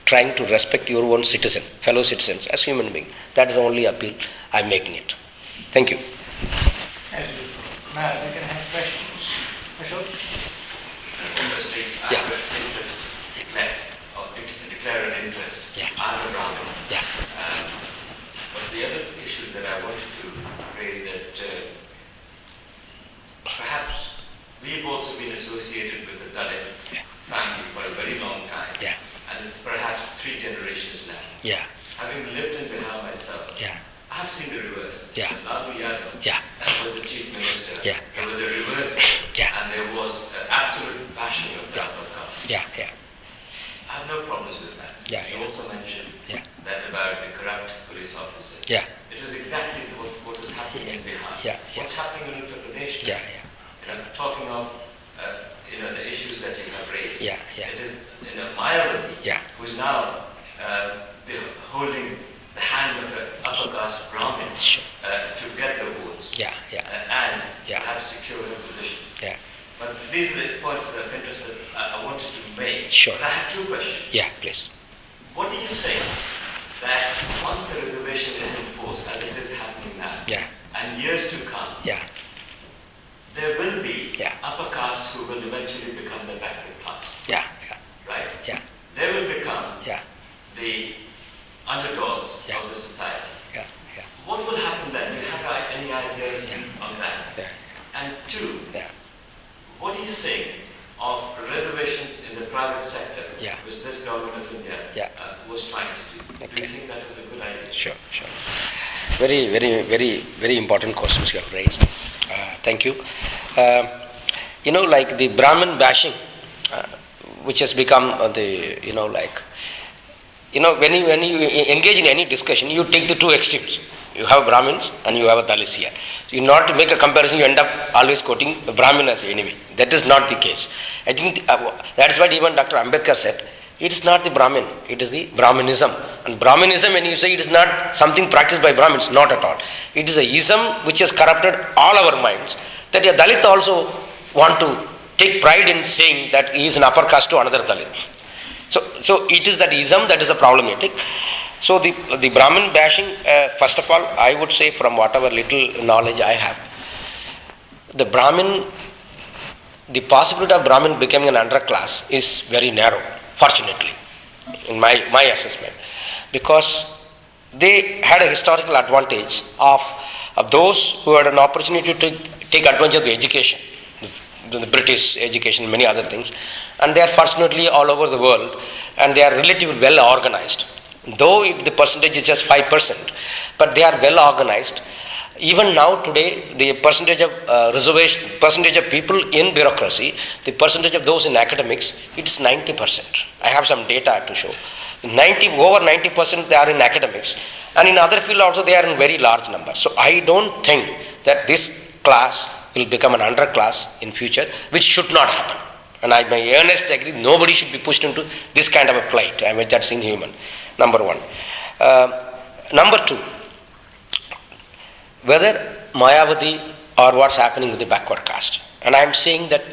trying to respect your own fellow citizens as human beings. That is the only appeal I'm making it. Thank you. Thank you. Now we can have questions. Ashok? Firstly, I have an interest, declare an interest. Yeah. I'm a Brahmin. Yeah. But the other issues that I wanted to raise that perhaps we've also been associated with the Dalit family for a very long time. Yeah. And it's perhaps 3 generations now. Yeah. Having lived in Bihar myself, Yeah. I have seen the reverse. Yeah. Lord Bhikhu Yeah. was the chief minister. Yeah. There was a reverse. Yeah. And there was absolute passion of the upper caste. Yeah. Yeah. I have no problems with that. Yeah, You yeah. also mentioned Yeah. that about the corrupt police officers. Yeah. It was exactly what was happening in Bihar. Yeah, yeah. What's happening in Uttar Pradesh? Yeah. Yeah. Talking of the issues that you have raised. Yeah, yeah. It is Ramaiah Avatthi Yeah. who is now holding the hand of an upper caste Brahmin Sure. to get the votes. Yeah. Yeah. And Yeah. have secure her position. Yeah. But these are the points of interest that I wanted to make. Sure. But I have 2 questions. Yeah, please. What do you think that once the reservation is enforced, as it is happening now, Yeah. and years to come, Yeah. there will be Yeah. upper caste who will eventually become the backward caste, Yeah. Yeah. right? Yeah. They will become Yeah. the underdogs Yeah. of the society. Yeah. Yeah. What will happen then? Do you have any ideas Yeah. on that? Yeah. And 2, Yeah. what do you think of reservations in the private sector, Yeah. which this government of India Yeah. was trying to do? Do Okay. you think that was a good idea? Sure. Sure. Very, very, very, very important questions you have raised. Thank you. Like the Brahmin bashing, which has become when you engage in any discussion, you take the 2 extremes. You have Brahmins and you have a Dalits here. So not to make a comparison, you end up always quoting the Brahmin as the enemy. That is not the case. I think that's what even Dr. Ambedkar said. It is not the Brahmin, it is the Brahminism. And Brahminism, when you say it is not something practiced by Brahmins, not at all. It is a ism which has corrupted all our minds. That a Dalit also want to take pride in saying that he is an upper caste to another Dalit. So it is that ism that is a problematic. So the Brahmin bashing, first of all, I would say from whatever little knowledge I have, the possibility of Brahmin becoming an underclass is very narrow, fortunately, in my assessment. Because they had a historical advantage of those who had an opportunity to take advantage of the education. the British education, many other things, and they are fortunately all over the world, and they are relatively well organized. Though the percentage is just 5%, but they are well organized. Even now today, the percentage of percentage of people in bureaucracy, the percentage of those in academics, it's 90%. I have some data to show. Over 90% they are in academics, and in other fields also they are in very large numbers. So I don't think that this class will become an underclass in future, which should not happen. And I may earnest agree, nobody should be pushed into this kind of a plight. I mean, that's inhuman. Number one. Number two, whether Mayavadi or what's happening with the backward caste. And I am saying that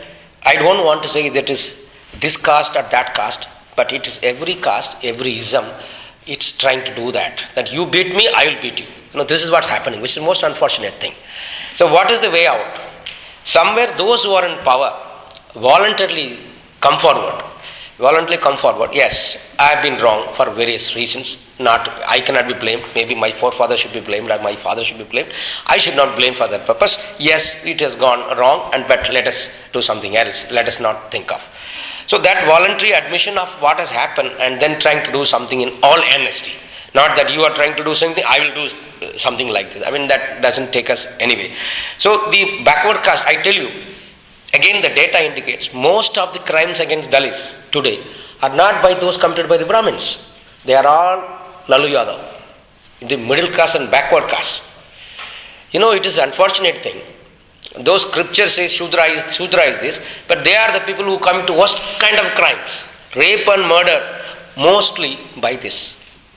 I don't want to say that it is this caste or that caste, but it is every caste, every ism, it's trying to do that. That you beat me, I will beat you. This is what's happening, which is the most unfortunate thing. So what is the way out? Somewhere those who are in power voluntarily come forward. Yes, I have been wrong for various reasons. I cannot be blamed. Maybe my forefather should be blamed or my father should be blamed. I should not blame for that purpose. Yes, it has gone wrong, but let us do something else. Let us not think of. So that voluntary admission of what has happened and then trying to do something in all honesty. Not that you are trying to do something, I will do something like this. I mean, that doesn't take us anyway. So the backward caste, I tell you, again the data indicates most of the crimes against Dalits today are not by those committed by the Brahmins. They are all Lalu Yadav, the middle caste and backward caste. It is an unfortunate thing. Those scriptures say Shudra is this, but they are the people who commit to worst kind of crimes, rape and murder, mostly by this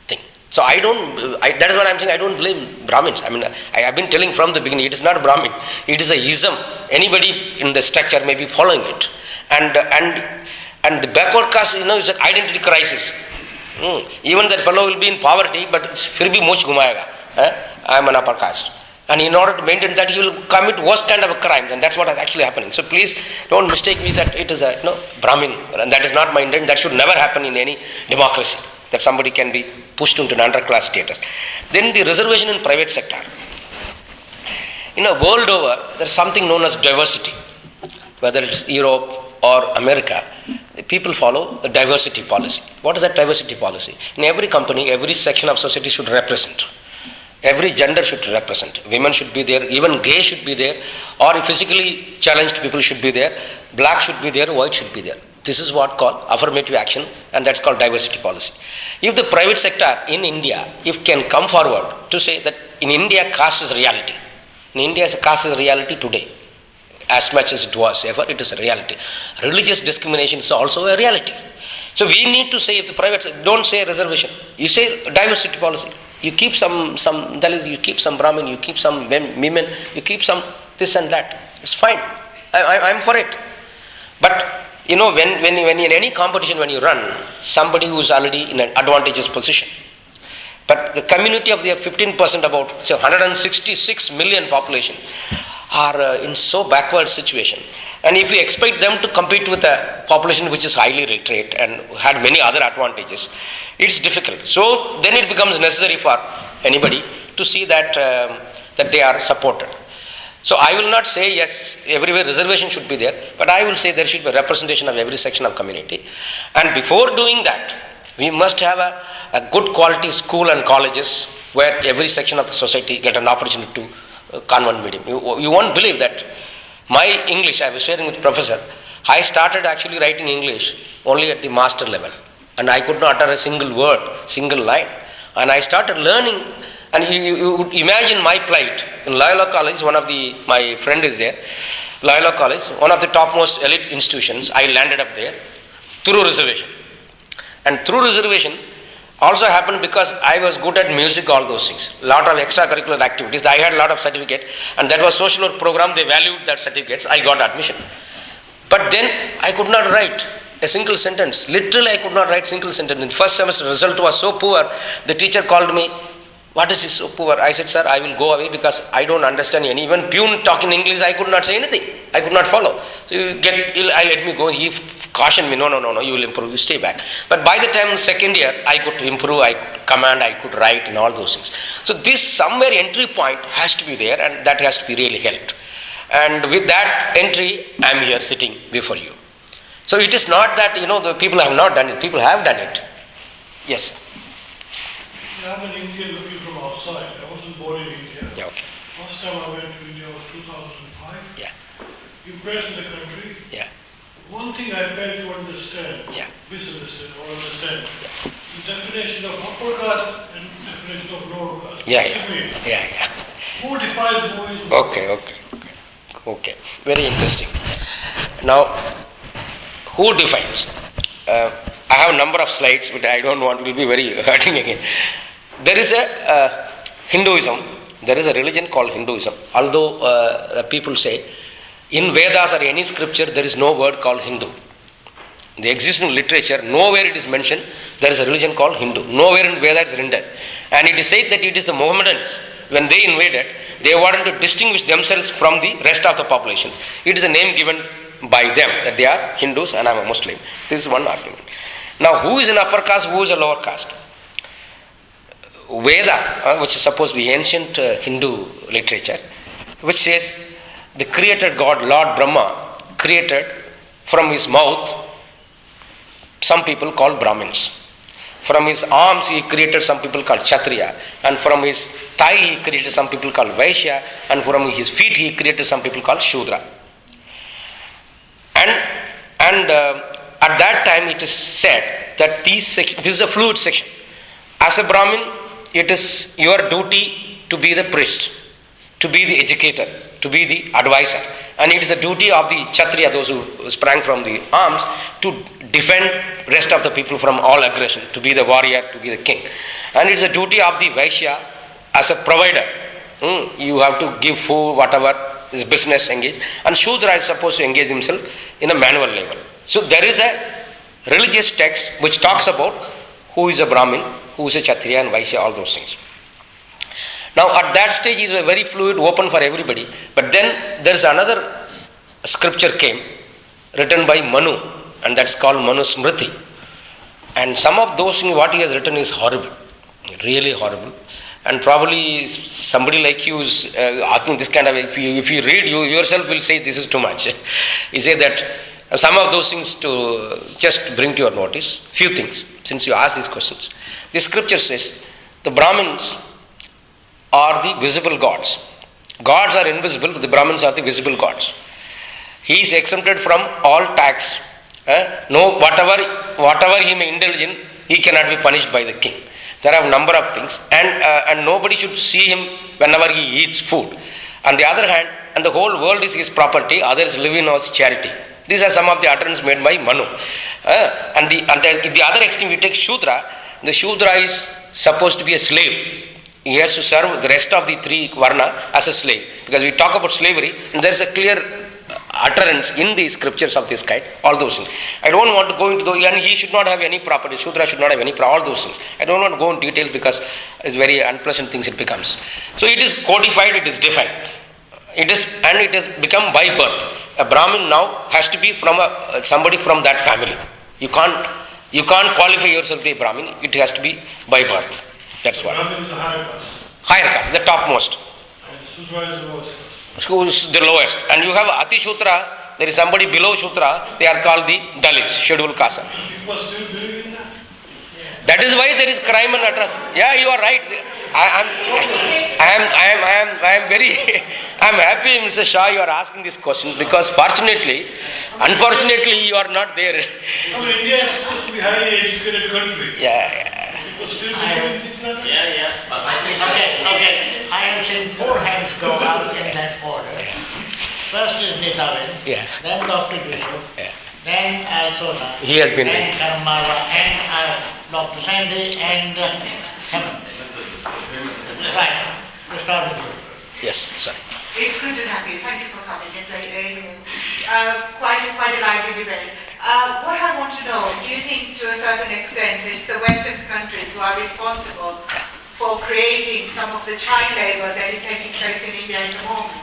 thing. So that is what I am saying, I don't blame Brahmins. I mean, I have been telling from the beginning, it is not Brahmin, it is a ism. Anybody in the structure may be following it. And the backward caste, is an identity crisis. Even that fellow will be in poverty, but fir bhi much gumayega. I am an upper caste. And in order to maintain that, he will commit worst kind of a crime, and that's what is actually happening. So please don't mistake me that it is a Brahmin, and that is not my intent. That should never happen in any democracy, that somebody can be pushed into an underclass status. Then the reservation in private sector. World over, there is something known as diversity. Whether it is Europe or America, people follow a diversity policy. What is that diversity policy? In every company, every section of society should represent. Every gender should represent. Women should be there, even gay should be there, or physically challenged people should be there, black should be there, white should be there. This is what called affirmative action, and that's called diversity policy. If the private sector in India, can come forward to say that in India caste is reality. In India caste is reality today. As much as it was ever, it is a reality. Religious discrimination is also a reality. So we need to say, if the private sector, don't say reservation, you say diversity policy. You keep some Dalits, you keep some Brahmin, you keep some women, you keep some this and that. It's fine. I'm for it. But when in any competition, when you run, somebody who is already in an advantageous position. But the community of the 15%, about 166 million population, are in so backward situation. And if we expect them to compete with a population which is highly literate and had many other advantages, it's difficult. So then it becomes necessary for anybody to see that they are supported. So I will not say yes, everywhere reservation should be there, but I will say there should be a representation of every section of community. And before doing that, we must have a good quality school and colleges where every section of the society get an opportunity to convent medium. You won't believe that my English, I was sharing with Professor, I started actually writing English only at the master level. And I could not utter a single word, single line. And I started learning, and you imagine my plight. In Loyola College, my friend is there, Loyola College, one of the topmost elite institutions, I landed up there through reservation. And through reservation also happened because I was good at music, all those things. Lot of extracurricular activities. I had a lot of certificate, and that was social work program, they valued that certificates, I got admission. But then I could not write a single sentence. Literally I could not write single sentence. In first semester result was so poor, the teacher called me, "What is this so poor?" I said, "Sir, I will go away because I don't understand any." Even Pune talking English, I could not say anything. I could not follow. So I let me go. He cautioned me, no, you will improve, you stay back. But by the time second year, I could improve, I could command, I could write and all those things. So this somewhere entry point has to be there, and that has to be really helped. And with that entry, I am here sitting before you. So it is not that, the people have not done it. People have done it. Yes. I'm an Indian looking from outside. I wasn't born in India. Yeah, okay. Last time I went to India was 2005. Yeah. You present the country. Yeah. One thing I failed to understand, Yeah. misunderstand or understand, the definition of upper caste and definition of lower caste. Yeah. What do you mean? Yeah. Who defines who is what? Okay. Very interesting. Now, who defines? I have a number of slides, but I don't want, it will be very hurting again. There is a Hinduism, there is a religion called Hinduism. Although people say, in Vedas or any scripture, there is no word called Hindu. In the existing literature, nowhere it is mentioned, there is a religion called Hindu. Nowhere in Vedas it is written. And it is said that it is the Mohammedans, when they invaded, they wanted to distinguish themselves from the rest of the population. It is a name given by them, that they are Hindus and I am a Muslim. This is one argument. Now, who is an upper caste, who is a lower caste? Veda, which is supposed to be ancient Hindu literature, which says the creator God, Lord Brahma, created from his mouth some people called Brahmins. From his arms he created some people called Kshatriya, and from his thigh he created some people called Vaishya, and from his feet he created some people called Shudra. And at that time it is said that this is a fluid section. As a Brahmin, it is your duty to be the priest, to be the educator, to be the advisor. And it is the duty of the Kshatriya, those who sprang from the arms, to defend rest of the people from all aggression, to be the warrior, to be the king. And it is the duty of the Vaishya as a provider. You have to give food, whatever is business engaged. And Shudra is supposed to engage himself in a manual level. So there is a religious text which talks about who is a Brahmin, who is a Kshatriya and Vaishya, all those things. Now at that stage it was very fluid, open for everybody. But then there is another scripture came, written by Manu, and that's called Manu Smriti. And some of those things what he has written is horrible, really horrible. And probably somebody like you is asking this kind of, if you read, you yourself will say this is too much. He said that some of those things to just bring to your notice, few things, since you asked these questions. The scripture says the Brahmins are the visible gods. Gods are invisible, but the Brahmins are the visible gods. He is exempted from all tax. No, whatever he may indulge in, he cannot be punished by the king. There are a number of things, and nobody should see him whenever he eats food. On the other hand, and the whole world is his property, others live in his charity. These are some of the utterances made by Manu. And the other extreme, we take Shudra. The Shudra is supposed to be a slave. He has to serve the rest of the three Varna as a slave. Because we talk about slavery, and there is a clear utterance in the scriptures of this kind, all those things. I don't want to go into those, and he should not have any property, Shudra should not have any property, all those things. I don't want to go in details because it's very unpleasant things it becomes. So it is codified, it is defined. It has become by birth. A Brahmin now has to be from somebody from that family. You can't qualify yourself to be a Brahmin, it has to be by birth. That's what. Brahmin is the higher caste. Higher caste, the topmost. And Shudra is the lowest caste. Who is the lowest. And you have Ati Shudra, there is somebody below Shudra, they are called the Dalits, scheduled caste. People still believe in that? That is why there is crime and atrocity. Yeah, you are right. I am very, I am happy, Mr. Shah, you are asking this question because unfortunately, you are not there. India is supposed to be a highly educated country. Yeah. People still believe in things like that? Okay. I have seen four hands go out in that order. First is Nitavin, then Dr. Yusuf, then Sona, He has been then raised. Karmava, and Dr. Sandy, and Hemant. Right, we start with you. Yes, sorry. It's good to have you. Thank you for coming. It's quite a lively debate. What I want to know, do you think to a certain extent it's the Western countries who are responsible for creating some of the child labor that is taking place in India at the moment?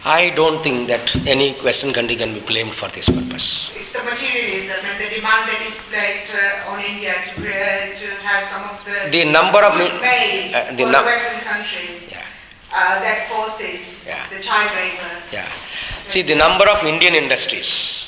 I don't think that any Western country can be blamed for this purpose. It's the materialism and the demand that is placed on India to have some of the number of goods made the for the Western countries. that forces Yeah. the child labor. Yeah. See, the number of Indian industries.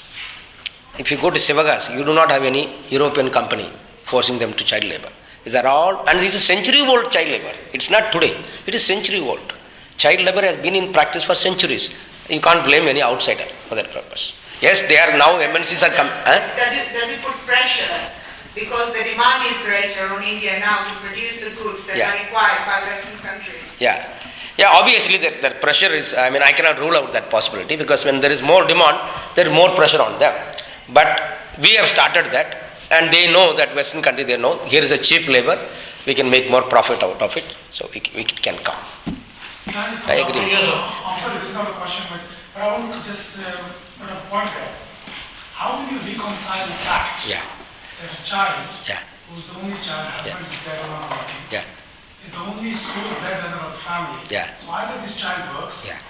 If you go to Sivagasi, you do not have any European company forcing them to child labor. These are all, and this is century-old child labor. It's not today. It is century-old. Child labor has been in practice for centuries. You can't blame any outsider for that purpose. Yes, they are now, MNCs are coming. Does it put pressure? Because the demand is greater on India now to produce the goods that Yeah. are required by Western countries. Yeah. Yeah, obviously that pressure is, I cannot rule out that possibility, because when there is more demand, there is more pressure on them. But we have started that, and they know that Western country, they know here is a cheap labor, we can make more profit out of it, so it can come. I agree. I'm sorry, this is not a question, but I want to just put a point there. How will you reconcile the fact Yeah, that a child yeah, who's the only child, husband is dead or not working, yeah, is the only sole breadwinner of the family? Yeah. So either this child works yeah,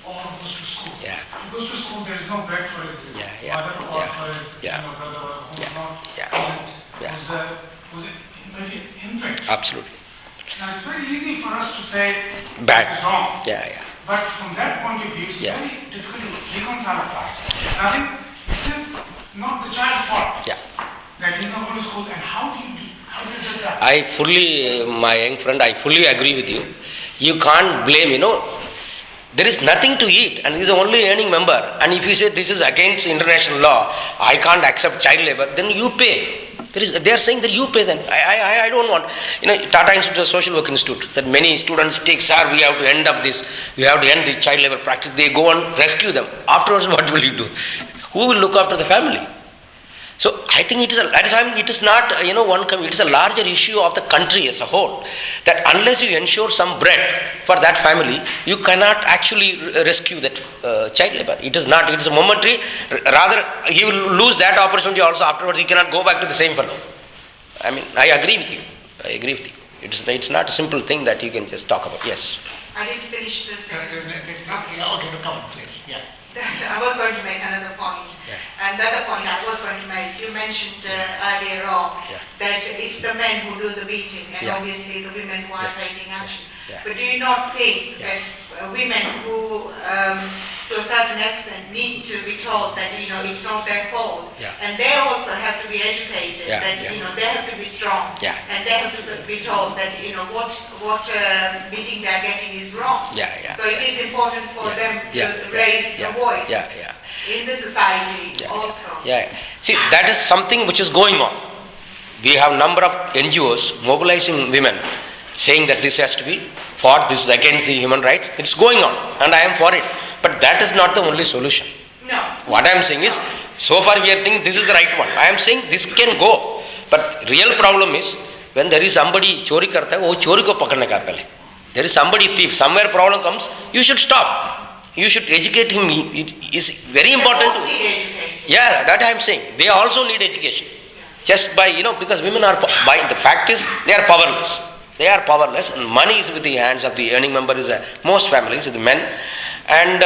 or goes to school. Yeah. If he goes to school, there is no bread for his Yeah, yeah, mother or yeah, for his yeah. brother who's not, Yeah. Yeah. who's maybe an infant. absolutely. Now it's very easy for us to say Bad. this is wrong. Yeah, yeah, But from that point of view, it's Yeah. very difficult to reconcile a fact. And I think it's just not the child's fault yeah. that he's not going to school. And how do you address that? I fully, my young friend, I fully agree with you. You can't blame, there is nothing to eat, and he is the only earning member. And if you say this is against international law, I can't accept child labor, then you pay. They are saying that you pay then. I don't want. Tata Institute is a social work institute that many students take, sir, we have to end up this, we have to end the child labor practice. They go and rescue them. Afterwards, what will you do? Who will look after the family? So I think that is why it is not, it is a larger issue of the country as a whole. That unless you ensure some bread for that family, you cannot actually rescue that child labor. It is not, it is a momentary, rather he will lose that opportunity also afterwards, he cannot go back to the same fellow. I agree with you. It's not a simple thing that you can just talk about. Yes. I didn't finish this. Okay, come, please. Yeah. I was going to make another point. Yeah. And the other point I was going to make, you mentioned earlier on Yeah. that it's the men who do the beating and Yeah. obviously the women who are Yeah. taking action. Yeah. But do you not think Yeah. that women who, to a certain extent, need to be told that, it's not their fault? Yeah. And they also have to be educated, Yeah, that, yeah. They have to be strong. Yeah. And they have to be told that, what beating they are getting is wrong. Yeah, yeah, So it is important for Yeah, them to yeah, raise yeah, a voice yeah, yeah. in the society Yeah, also. Yeah. See, that is something which is going on. We have number of NGOs mobilizing women, saying that this has to be fought, this is against the human rights. It's going on, and I am for it. But that is not the only solution. No. What I am saying is, so far we are thinking this is the right one. I am saying this can go. But real problem is, when there is somebody chori karta hai, wo chori ko pakadne ka pehle. There is somebody thief, somewhere problem comes, you should stop. You should educate him. It is very important. They both need education. Yeah, that I am saying. They also need education. Just by, because women are, the fact is, they are powerless. They are powerless, and money is with the hands of the earning member, most families, with the men. And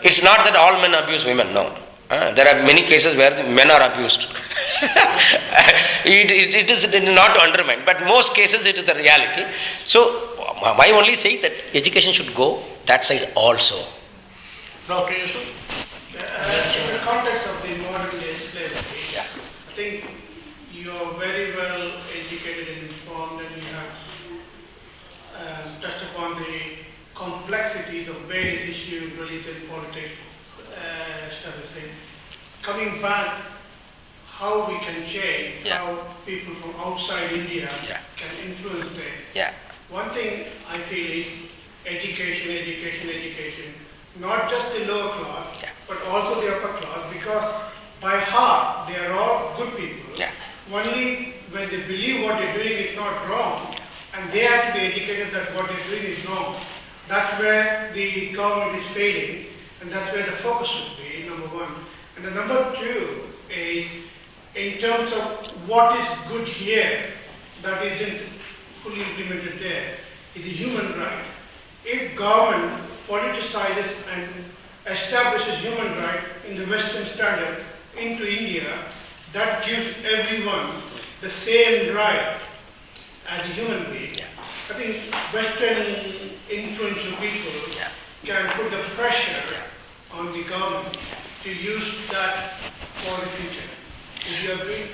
it's not that all men abuse women, no. There are many cases where the men are abused. It is not to undermine, but most cases it is the reality. So, I only say that education should go that side also. Dr. Yusuf, in the context of the modern day slavery, Yeah. I think you are very well educated and informed, and you have touched upon the complexities of various issues, religion, politics, everything. Coming back, how we can change, Yeah. how people from outside India Yeah. can influence things. Yeah. One thing I feel is education, not just the lower class, Yeah. but also the upper class, because by heart they are all good people. Yeah. Only when they believe what they're doing is not wrong, and they have to be educated that what they're doing is wrong, that's where the government is failing, and that's where the focus should be, number one. And the number two is, in terms of what is good here, that isn't fully implemented there, is a human right. If government politicizes and establishes human right in the Western standard into India, that gives everyone the same right as a human being. I think Western influential people can put the pressure on the government to use that for the future. Would you agree?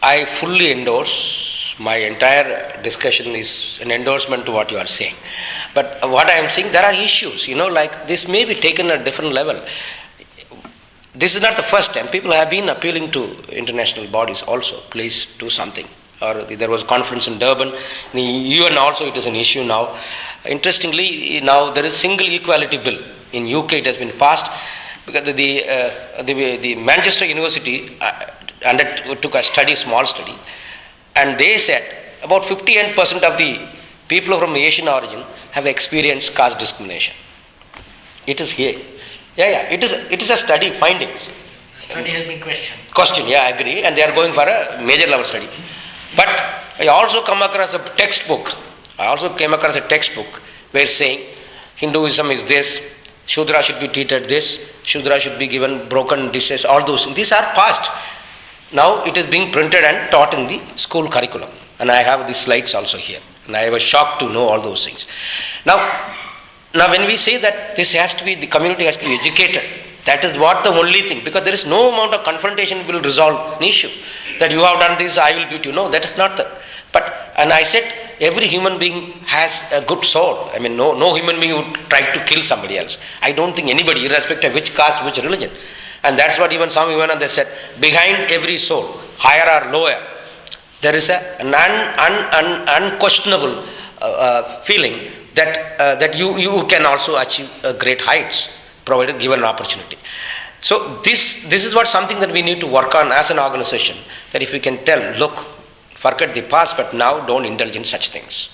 I fully endorse. My entire discussion is an endorsement to what you are saying. But what I am saying, there are issues, like this may be taken at a different level. This is not the first time. People have been appealing to international bodies also, please do something. Or there was a conference in Durban. The UN also, it is an issue now. Interestingly, now there is single equality bill. In UK it has been passed because the Manchester University undertook a small study, and they said about 58% of the people from Asian origin have experienced caste discrimination. It is here. It is a study findings. Study has been questioned. I agree, and they are going for a major level study. But I also come across a textbook. Where saying Hinduism is this, Shudra should be treated this, Shudra should be given broken dishes, all those things. These are past. Now it is being printed and taught in the school curriculum. And I have the slides also here. And I was shocked to know all those things. Now when we say that the community has to be educated, that is what the only thing, because there is no amount of confrontation will resolve an issue. That you have done this, I will beat you. No, that is not and I said, every human being has a good soul. I mean, no human being would try to kill somebody else. I don't think anybody, irrespective of which caste, which religion. And that's what even Swami Vivekananda said, behind every soul, higher or lower, there is an unquestionable feeling that you can also achieve great heights, provided given an opportunity. So this is what something that we need to work on as an organization, that if we can tell, look, forget the past, but now don't indulge in such things.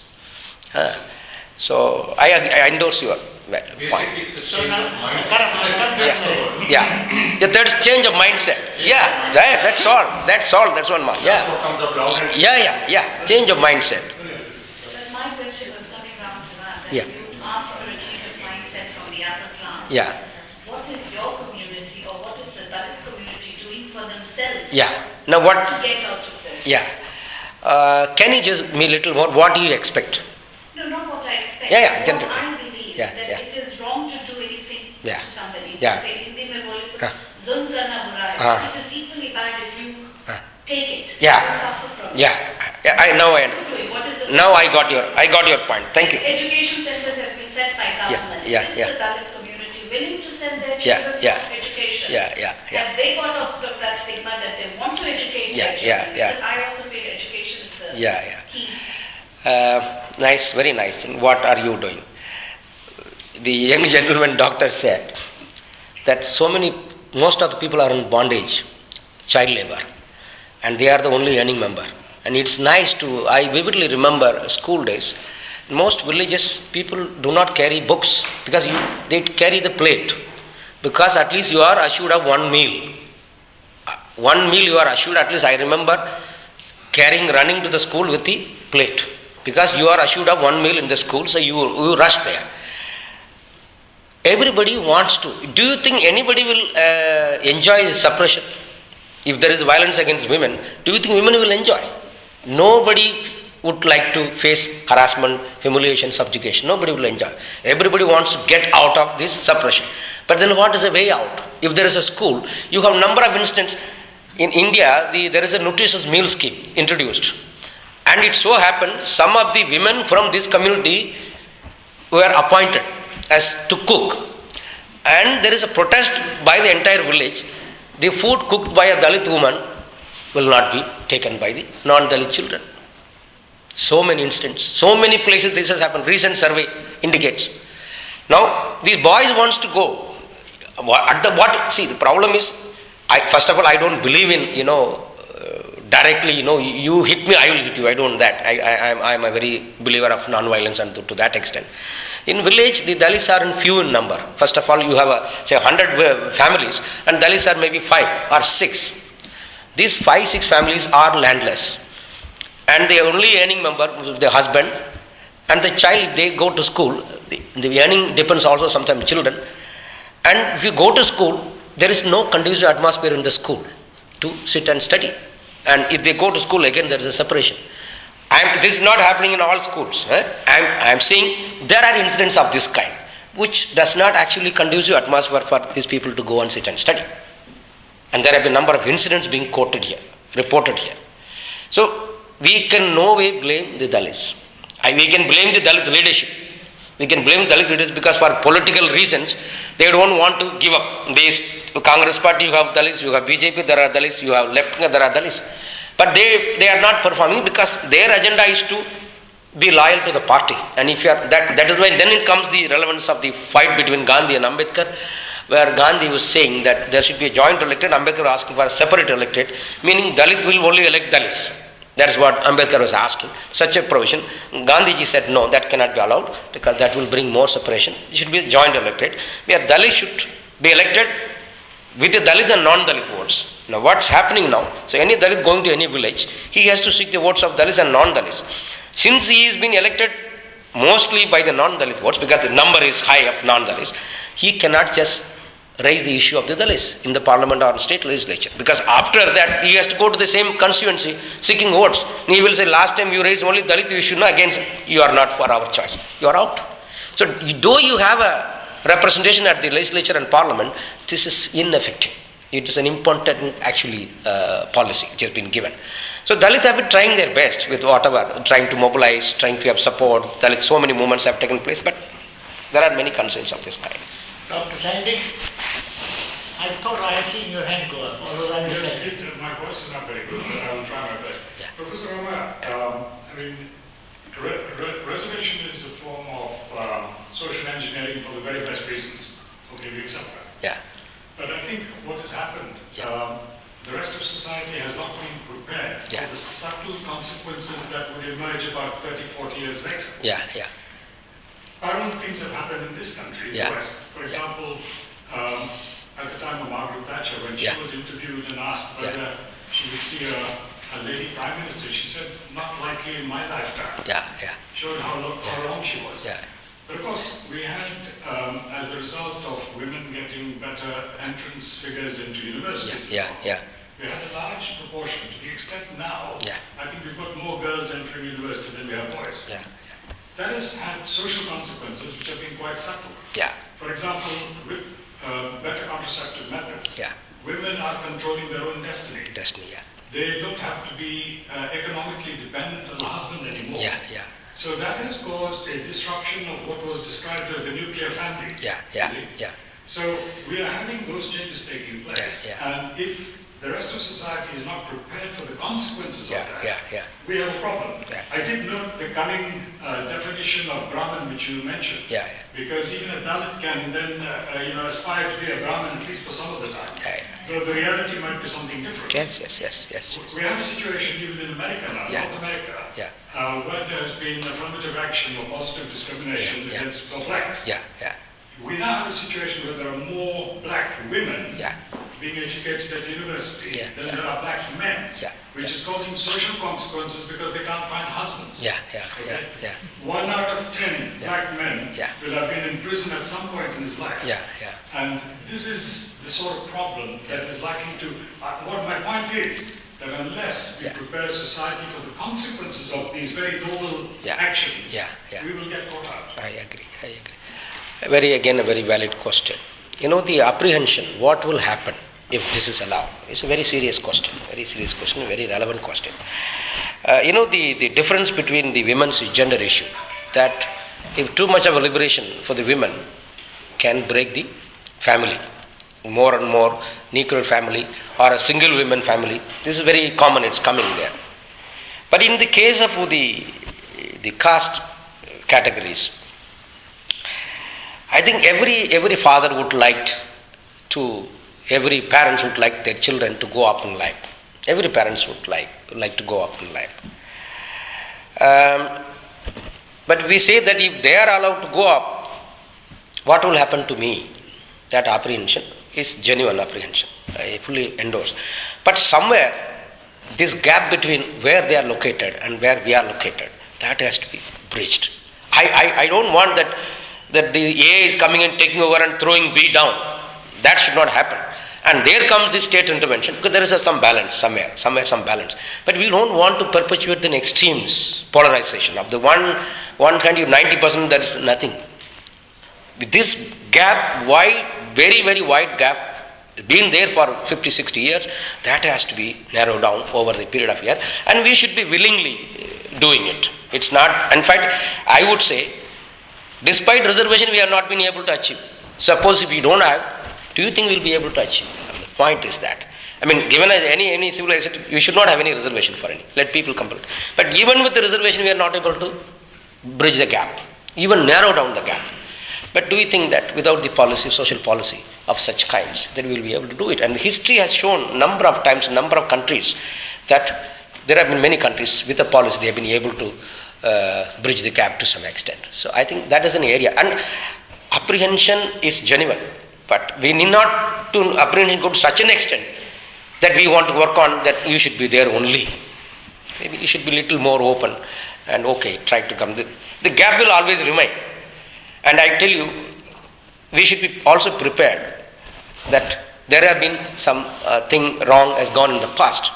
So I endorse your point. Basically, it's a change of mindset. That's change of mindset. That's all. That's one mind. That's what comes up loud and Change of mindset. But my question was coming round to that. Yeah. You asked for a change of mindset from the upper class. Yeah. What is your community or what is the Dalit community doing for themselves? Now what? To get out of this? Can you just me a little more? What do you expect? No, not what I expect. Generally. What I believe that it is wrong to do anything to somebody. Say, Hindi mein bole to zulm karna bura hai. It is equally bad if you take it. You suffer from it. Now I got your point. Thank you. Education centers have been set by government. Is the Dalit community willing to send their children for education? Have they got off of that stigma that they want to educate their children? Because I also feel education is the key. Nice, very nice thing. What are you doing? The young gentleman doctor said that most of the people are in bondage, child labor, and they are the only earning member. And it's nice I vividly remember school days. In most villages, people do not carry books because they carry the plate. Because at least you are assured of one meal. One meal you are assured, at least I remember running to the school with the plate. Because you are assured of one meal in the school, so you rush there. Everybody wants to. Do you think anybody will enjoy suppression? If there is violence against women, do you think women will enjoy? Nobody would like to face harassment, humiliation, subjugation. Nobody will enjoy. Everybody wants to get out of this suppression. But then what is the way out? If there is a school, you have a number of instances. In India, there is a nutritious meal scheme introduced. And it so happened, some of the women from this community were appointed as to cook. And there is a protest by the entire village. The food cooked by a Dalit woman will not be taken by the non-Dalit children. So many instances, so many places this has happened. Recent survey indicates. Now, these boys wants to go. The problem is, first of all, I don't believe in, directly, you hit me, I will hit you. I don't that. I am a very believer of non-violence and to that extent. In village, the Dalits are few in number. First of all, you have 100 families and Dalits are maybe 5 or 6. These 5-6 families are landless. And the only earning member is the husband and the child. If they go to school, the earning depends also sometimes children. And if you go to school, there is no conducive atmosphere in the school to sit and study. And if they go to school, again there is a separation. This is not happening in all schools. I'm saying there are incidents of this kind, which does not actually conducive atmosphere for these people to go and sit and study. And there have been a number of incidents being quoted here, reported here. So we can no way blame the Dalits. We can blame the Dalit leadership. We can blame Dalit leaders because for political reasons, they don't want to give up. Congress party, you have Dalits, you have BJP, there are Dalits, you have left, there are Dalits. But they are not performing because their agenda is to be loyal to the party. And if you are, that is why then it comes the relevance of the fight between Gandhi and Ambedkar, where Gandhi was saying that there should be a joint electorate, Ambedkar was asking for a separate electorate, meaning Dalit will only elect Dalits. That's what Ambedkar was asking, such a provision. Gandhiji said no, that cannot be allowed because that will bring more separation. It should be a joint electorate, where Dalits should be elected with the Dalits and non-Dalit votes. Now what's happening now? So any Dalit going to any village, he has to seek the votes of Dalits and non-Dalits. Since he is being elected mostly by the non-Dalit votes, because the number is high of non-Dalits, he cannot just raise the issue of the Dalits in the parliament or state legislature. Because after that, he has to go to the same constituency seeking votes. He will say, last time you raised only Dalit issue, no, again, you are not for our choice. You are out. So though you have a representation at the legislature and parliament, this is ineffective. It is an important actually policy which has been given. So Dalits have been trying their best with whatever, trying to mobilize, trying to have support. Dalits, so many movements have taken place, but there are many concerns of this kind. Dr. Sandy, I thought I had seen your hand go up, although I'm my voice is not very good, but I will try my best. Yeah. Professor Ramaiah, reservation is a form of social engineering for the very best reasons. Okay, we accept that. Yeah. But I think what has happened, the rest of society has not been prepared for the subtle consequences that would emerge about 30, 40 years later. Yeah, yeah. Parallel things have happened in this country, in the West. For example, at the time of Margaret Thatcher, when she was interviewed and asked whether she would see a lady prime minister, she said, not likely in my lifetime. Yeah, yeah. Showed how wrong she was. Yeah. But of course, we had, as a result of women getting better entrance figures into universities, we had a large proportion, to the extent now, I think we've got more girls entering university than we have boys. Yeah. That has had social consequences which have been quite subtle. Yeah. For example, with better contraceptive methods, women are controlling their own destiny. They don't have to be economically dependent on the husband anymore. So that has caused a disruption of what was described as the nuclear family. So we are having those changes taking place. And if the rest of society is not prepared for the consequences of that, we have a problem. I did note the cunning definition of Brahman which you mentioned. Because even a Dalit can then aspire to be a Brahman at least for some of the time. Though the reality might be something different. Yes. We have a situation even in America now, North America, where there has been affirmative action or positive discrimination against blacks. We now have a situation where there are more black women being educated at university than there are black men, which is causing social consequences because they can't find husbands. 1 out of 10 black men will have been in prison at some point in his life. And this is the sort of problem that is likely to, what my point is, that unless we prepare society for the consequences of these very noble actions, we will get caught out. I agree. A very valid question. The apprehension, what will happen if this is allowed? It's a very serious question, very relevant question. The difference between the women's gender issue, that if too much of a liberation for the women can break the family, more and more nuclear family or a single women family, this is very common, it's coming there. But in the case of the caste categories, I think every father would like to, every parents would like their children to go up in life. Every parents would like to go up in life. But we say that if they are allowed to go up, what will happen to me? That apprehension is genuine apprehension. I fully endorse. But somewhere, this gap between where they are located and where we are located, that has to be bridged. I don't want that the A is coming and taking over and throwing B down. That should not happen. And there comes the state intervention, because there is some balance, somewhere some balance. But we don't want to perpetuate the extremes, polarization. Of the one kind, 90%, there is nothing. With this gap, wide, very, very wide gap, been there for 50, 60 years, that has to be narrowed down over the period of years, and we should be willingly doing it. It's not, in fact, I would say, despite reservation, we have not been able to achieve. Suppose if we don't have, do you think we'll be able to achieve? The point is that. I mean, given any civilization, we should not have any reservation for any. Let people complete. But even with the reservation, we are not able to bridge the gap, even narrow down the gap. But do you think that without the policy, social policy of such kinds, that we will be able to do it? And history has shown number of times, number of countries, that there have been many countries with a policy, they have been able to bridge the gap to some extent. So I think that is an area. And apprehension is genuine. But we need not to apprehension go to such an extent that we want to work on that you should be there only. Maybe you should be a little more open and okay, try to come. The gap will always remain. And I tell you, we should be also prepared that there have been some thing wrong has gone in the past.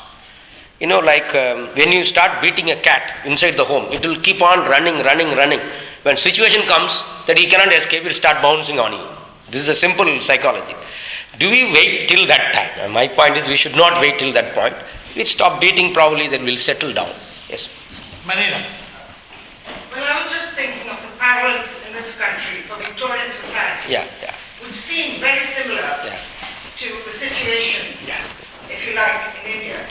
You know, like when you start beating a cat inside the home, it will keep on running. When situation comes that he cannot escape, it will start bouncing on you. This is a simple psychology. Do we wait till that time? My point is we should not wait till that point. We stop beating probably, then we'll settle down. Yes. Manila. Well, I was just thinking of the parallels in this country for Victorian society. Yeah. Which seem very similar to the situation, if you like, in India.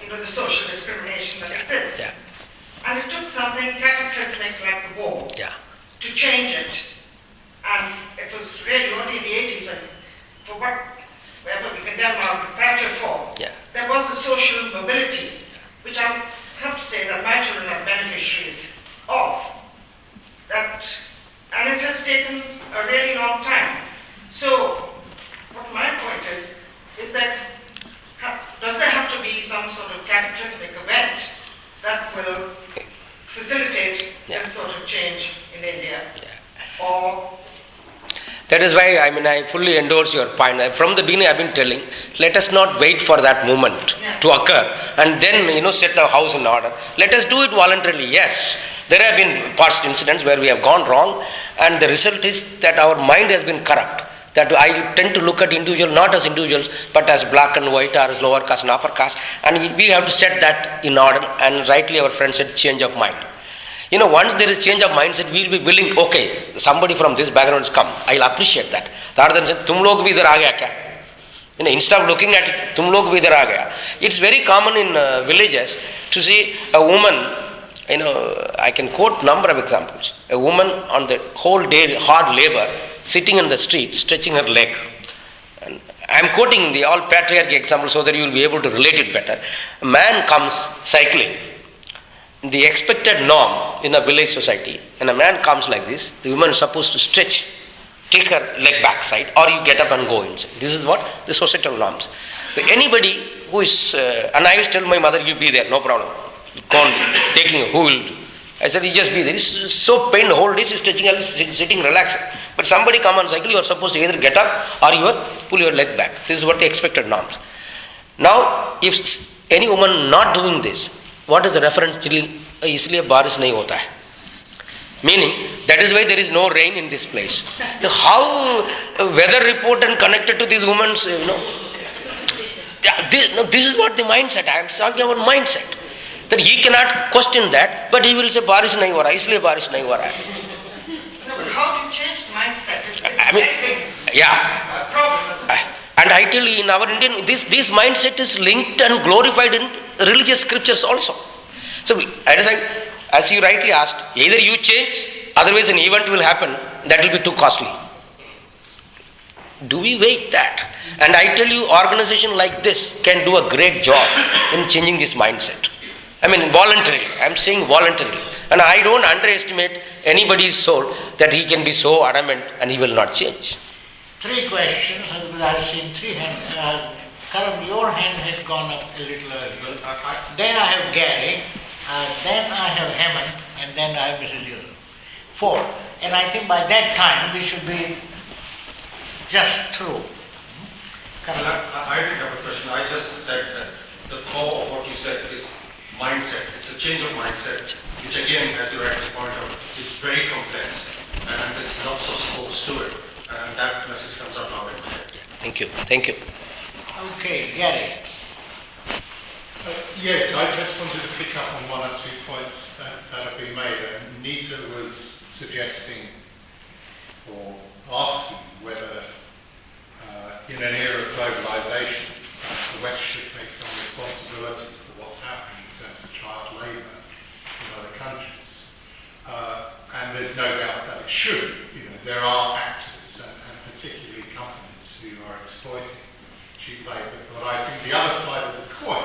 You know, the social discrimination that exists. And it took something cataclysmic like the war to change it. And it was really only in the 80s when, for whatever we condemn our Thatcher for, there was a social mobility, which I have to say that my children are beneficiaries of. And it has taken a really long time. So, what my point is that does there have to be some sort of cataclysmic event that will facilitate this sort of change in India? Or that is why, I fully endorse your point. From the beginning, I've been telling, let us not wait for that moment to occur and then, set the house in order. Let us do it voluntarily, yes. There have been past incidents where we have gone wrong, and the result is that our mind has been corrupt. That I tend to look at individuals not as individuals, but as black and white, or as lower caste and upper caste, and we have to set that in order, and rightly our friend said, change of mind. Once there is change of mindset, we will be willing, okay, somebody from this background has come, I will appreciate that. Rather than saying, tum log bhi idhar aa gaya kya? Instead of looking at it, tum log bhi idhar aa gaya. It's very common in villages to see a woman, I can quote number of examples. A woman on the whole day, hard labor, sitting in the street, stretching her leg. And I am quoting the all patriarchy example so that you will be able to relate it better. A man comes cycling. The expected norm in a village society, when a man comes like this, the woman is supposed to stretch, take her leg backside, or you get up and go inside. This is what the societal norms. So anybody who is, and I used to tell my mother, you be there, no problem. Go on, taking, who will do? I said, you just be there. It's so pain, the whole day she's stretching, sitting, relaxing. But somebody come on cycle, you are supposed to either get up or you pull your leg back. This is what the expected norms. Now, if any woman not doing this, what is the reference? इसलिए बारिश नहीं होता है. Meaning, that is why there is no rain in this place. How weather report and connected to these women's, this is what the mindset. I am talking about mindset. That he cannot question that, but he will say बारिश नहीं हो रहा, इसलिए बारिश नहीं हो रहा है. How do you change the mindset? It's a very big problem. And I tell you, in our Indian, this mindset is linked and glorified in religious scriptures also. So, as you rightly asked, either you change, otherwise an event will happen, that will be too costly. Do we wait that? And I tell you, organization like this can do a great job in changing this mindset. Voluntarily. I'm saying voluntarily. And I don't underestimate anybody's soul that he can be so adamant and he will not change. 3 questions, because I've seen 3 hands. Karan, your hand has gone up a little earlier. Then I have Gary, then I have Hemant, and then I have Mrs. Yusuf. 4. And I think by that time we should be just through. I didn't have a question. I just said that the core of what you said is mindset. It's a change of mindset, which again, as you rightly point out, is very complex, and there's lots of scopes to it. And that message comes up now in my head. Thank you. Thank you. Okay, Gary. Yes, I just wanted to pick up on one or two points that have been made. Nita was suggesting or asking whether in an era of globalisation the West should take some responsibility for what's happening in terms of child labour in other countries. And there's no doubt that it should. There are actors and particularly companies who are exploiting cheap labour. But I think the other side of the coin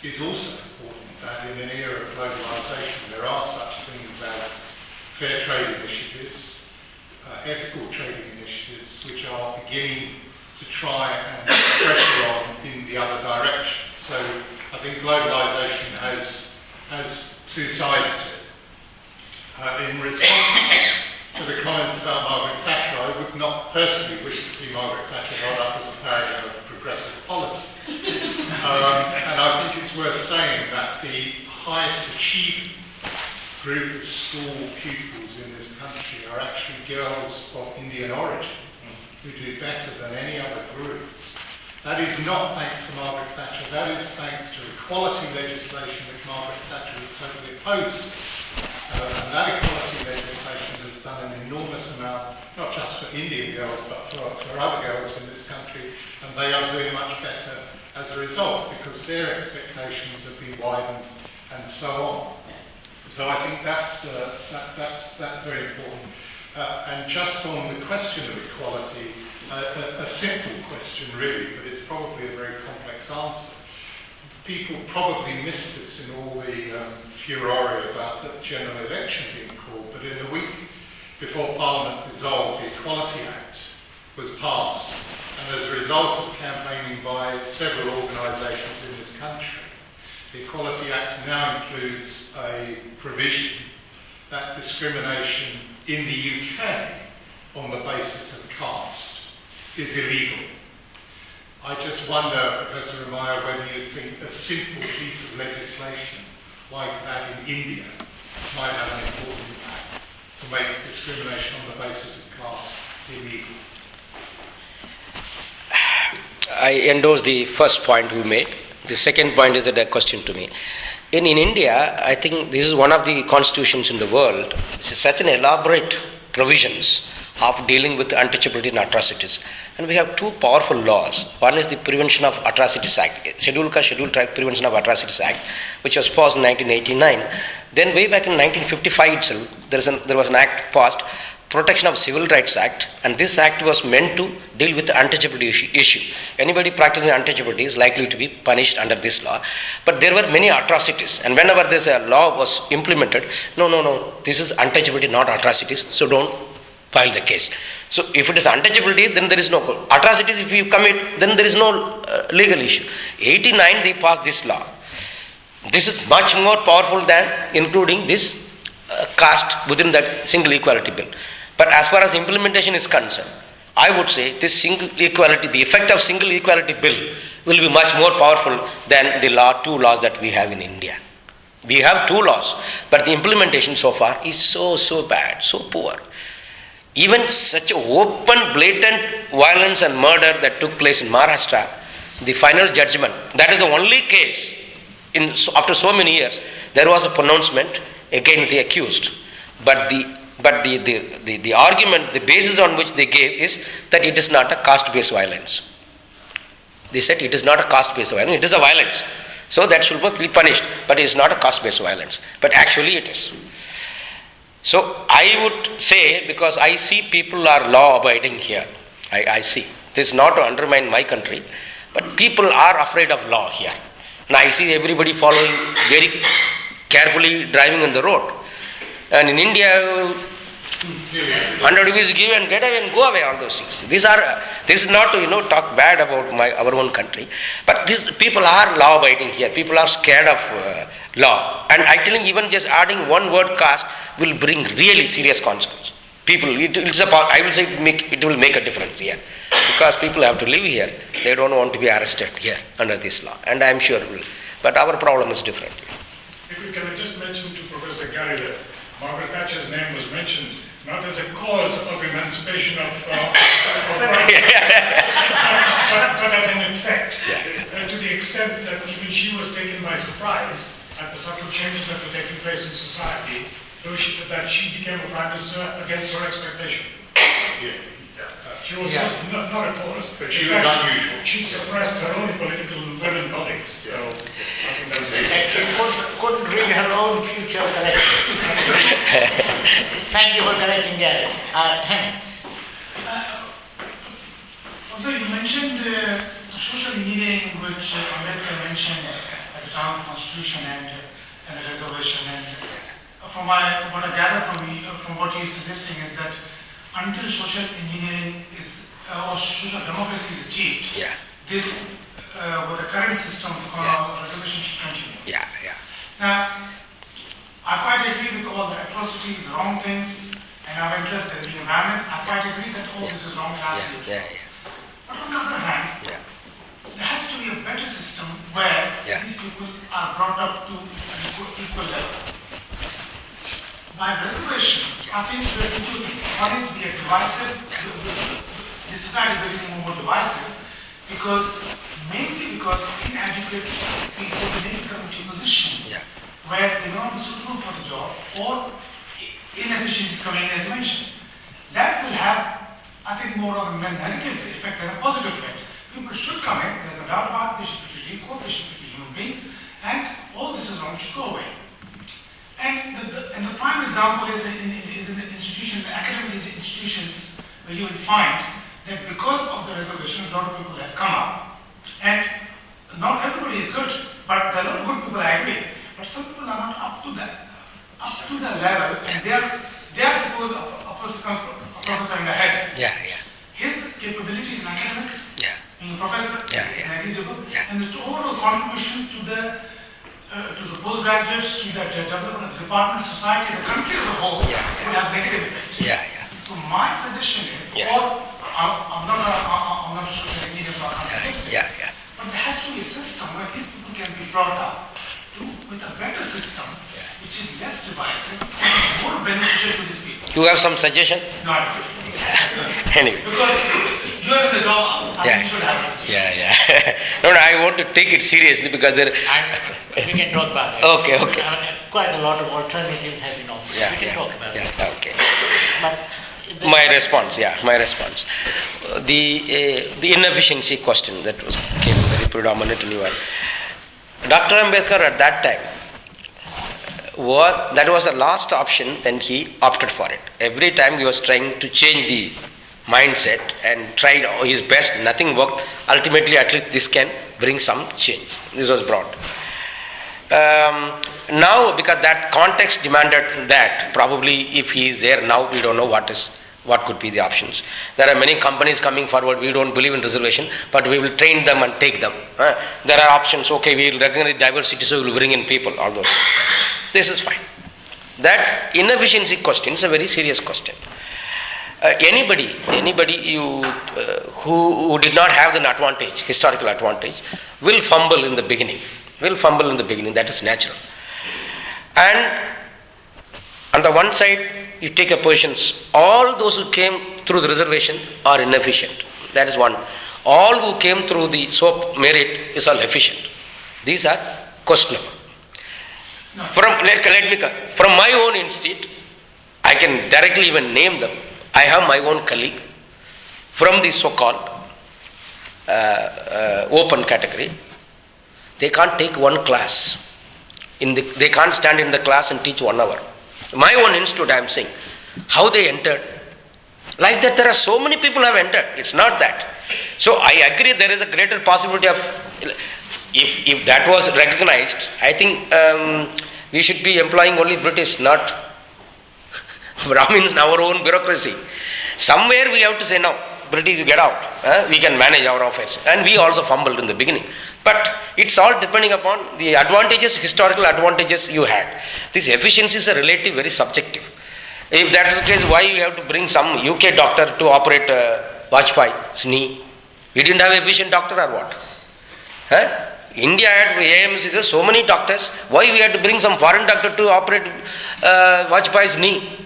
is also important, that in an era of globalisation there are such things as fair trade initiatives, ethical trading initiatives, which are beginning to try and put pressure on in the other direction. So I think globalisation has two sides to it. In response to the comments about Margaret Thatcher, I would not personally wish to see Margaret Thatcher held up as a paragon of progressive policies. And I think it's worth saying that the highest achieving group of school pupils in this country are actually girls of Indian origin who do better than any other group. That is not thanks to Margaret Thatcher, that is thanks to equality legislation which Margaret Thatcher is totally opposed to. And that equality legislation has done an enormous amount, not just for Indian girls, but for other girls in this country, and they are doing much better as a result, because their expectations have been widened and so on. So I think that's very important. And just on the question of equality, a simple question really, but it's probably a very complex answer. People probably miss this in all the furore about the general election being called, but in the week before Parliament dissolved, the Equality Act was passed, and as a result of campaigning by several organisations in this country, the Equality Act now includes a provision that discrimination in the UK on the basis of caste is illegal. I just wonder, Professor Ramaiah, whether you think a simple piece of legislation like that in India might have an important impact to make discrimination on the basis of caste illegal. I endorse the first point we made. The second point is a question to me. In India, I think this is one of the constitutions in the world. It's such an elaborate provisions of dealing with untouchability and atrocities. And we have two powerful laws. One is the Prevention of Atrocities Act, Scheduled Tribe Prevention of Atrocities Act, which was passed in 1989. Then way back in 1955 itself, there was an act passed, Protection of Civil Rights Act, and this act was meant to deal with the untouchability issue. Anybody practicing untouchability is likely to be punished under this law. But there were many atrocities, and whenever this law was implemented, no, this is untouchability, not atrocities, so don't file the case. So if it is untouchability, then there is no atrocities. If you commit, then there is no legal issue. 89 they passed this law. This is much more powerful than including this caste within that single equality bill. But as far as implementation is concerned, I would say this single equality, the effect of single equality bill will be much more powerful than the two laws that we have in India. We have two laws, but the implementation so far is so bad, so poor. Even such open, blatant violence and murder that took place in Maharashtra, the final judgment, that is the only case after so many years, there was a pronouncement against the accused. But the argument, the basis on which they gave is that it is not a caste-based violence. They said it is not a caste-based violence, it is a violence. So that should be punished, but it is not a caste-based violence. But actually it is. So I would say, because I see people are law-abiding here, I see. This is not to undermine my country, but people are afraid of law here. And I see everybody following very carefully, driving on the road. And in India, 100 rupees give and get away and go away, all those things. This is not to talk bad about our own country, but these people are law-abiding here. People are scared of law. And I tell you, even just adding one word caste will bring really serious consequences. People, I will say it will make a difference here. Because people have to live here. They don't want to be arrested here under this law. And I am sure it will. But our problem is different. Can I just mention to Professor Gary that Margaret Thatcher's name was mentioned not as a cause of emancipation of but as an effect. To the extent that even she was taken by surprise at the subtle changes that were taking place in society, though that she became a prime minister against her expectation. She was not opposed, but she was unusual. She suppressed her own political women colleagues. So I think that's She couldn't read her own future correctly. Thank you for correcting Gary. Henry. Also, you mentioned social engineering, which Ambedkar mentioned at the time of the Constitution and the reservation. And from what I gather from what you're suggesting is that until social engineering is or social democracy is achieved, this with the current system of reservation should continue. Now, I quite agree with all the atrocities, the wrong things, and our interest in the environment. I quite agree that all this is wrong. But on the other hand, there has to be a better system where these people are brought up to an equal level. By reservation, I think there are two things. One is we are divisive. The society is becoming more divisive mainly because inadequate people may come into a position where they don't be suitable for the job or inefficiencies coming in, as you mentioned. That will have, I think, more of a negative effect than a positive effect. People should come in, there's no doubt about it, they should be equal, they should be human beings, and all this is wrong should go away. And the prime example is in the institution, the academic institutions, where you will find that because of the reservation, a lot of people have come up. And not everybody is good, but there are a lot of good people, I agree. But some people are not up to that level, and they are supposed a professor in the head. His capabilities in academics, being a professor, is negligible, and the overall contribution to the postgraduates, to the development of the department, society, the country as a whole, will have negative effect. So my suggestion is, I'm not a social engineer, so I'm not but there has to be a system where these people can be brought up with a better system, which is less divisive and more beneficial to these people. You have some suggestion? No, I don't. Anyway. Because you are in the job, I think you should have a suggestion. No, I want to take it seriously because there. We can talk about it. Okay. Quite a lot of alternatives have been offered. We can talk about it. Okay. But my response. The inefficiency question that came very predominant in your. Dr. Ambedkar at that time that was the last option, and he opted for it. Every time he was trying to change the mindset and tried his best, nothing worked. Ultimately, at least this can bring some change. This was brought. Now, because that context demanded that, probably if he is there now, we don't know what could be the options. There are many companies coming forward, we don't believe in reservation, but we will train them and take them. There are options, okay, we will recognize diversity, so we will bring in people, all those. This is fine. That inefficiency question is a very serious question. Anybody who did not have an advantage, historical advantage, will fumble in the beginning. That is natural. And on the one side, you take a position, all those who came through the reservation are inefficient. That is one. All who came through the SOAP merit is all efficient. These are questionable. From my own institute, I can directly even name them. I have my own colleague from the so-called open category. They can't take one class. They can't stand in the class and teach 1 hour. My own institute, I am saying, how they entered. Like that, there are so many people have entered. It's not that. So I agree there is a greater possibility of, if that was recognized, I think we should be employing only British, not Brahmins in our own bureaucracy. Somewhere we have to say, no, British, you get out. We can manage our affairs. And we also fumbled in the beginning. But it's all depending upon the advantages, historical advantages you had. These efficiencies are relative, very subjective. If that is the case, why you have to bring some UK doctor to operate Vajpayee's knee? We didn't have efficient doctor or what? Huh? India had AMC, there so many doctors. Why we had to bring some foreign doctor to operate Vajpayee's knee?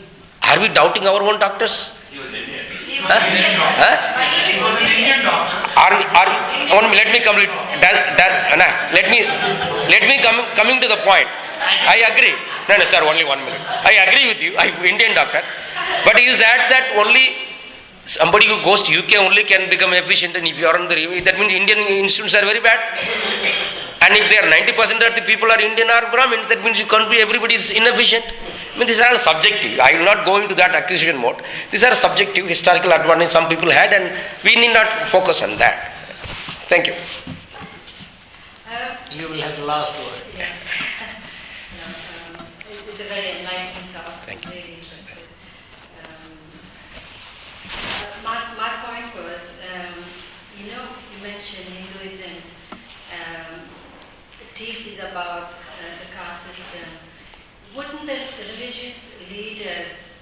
Are we doubting our own doctors? He was Indian. He was an Indian doctor. Let me complete. Let me coming to the point. I agree. No, sir, only 1 minute. I agree with you. I'm Indian doctor. But is that only somebody who goes to UK only can become efficient, and if you are on the review, that means Indian institutions are very bad? And if they are 90% of the people are Indian or Brahmin, that means you can't be, everybody is inefficient. I mean, these are all subjective. I will not go into that accusation mode. These are subjective, historical advantage some people had, and we need not focus on that. Thank you. You will have the last word. Yes. It's a very enlightening talk. Thank you. Really interested. My point was, you mentioned Hinduism teaches about the caste system. Wouldn't the religious leaders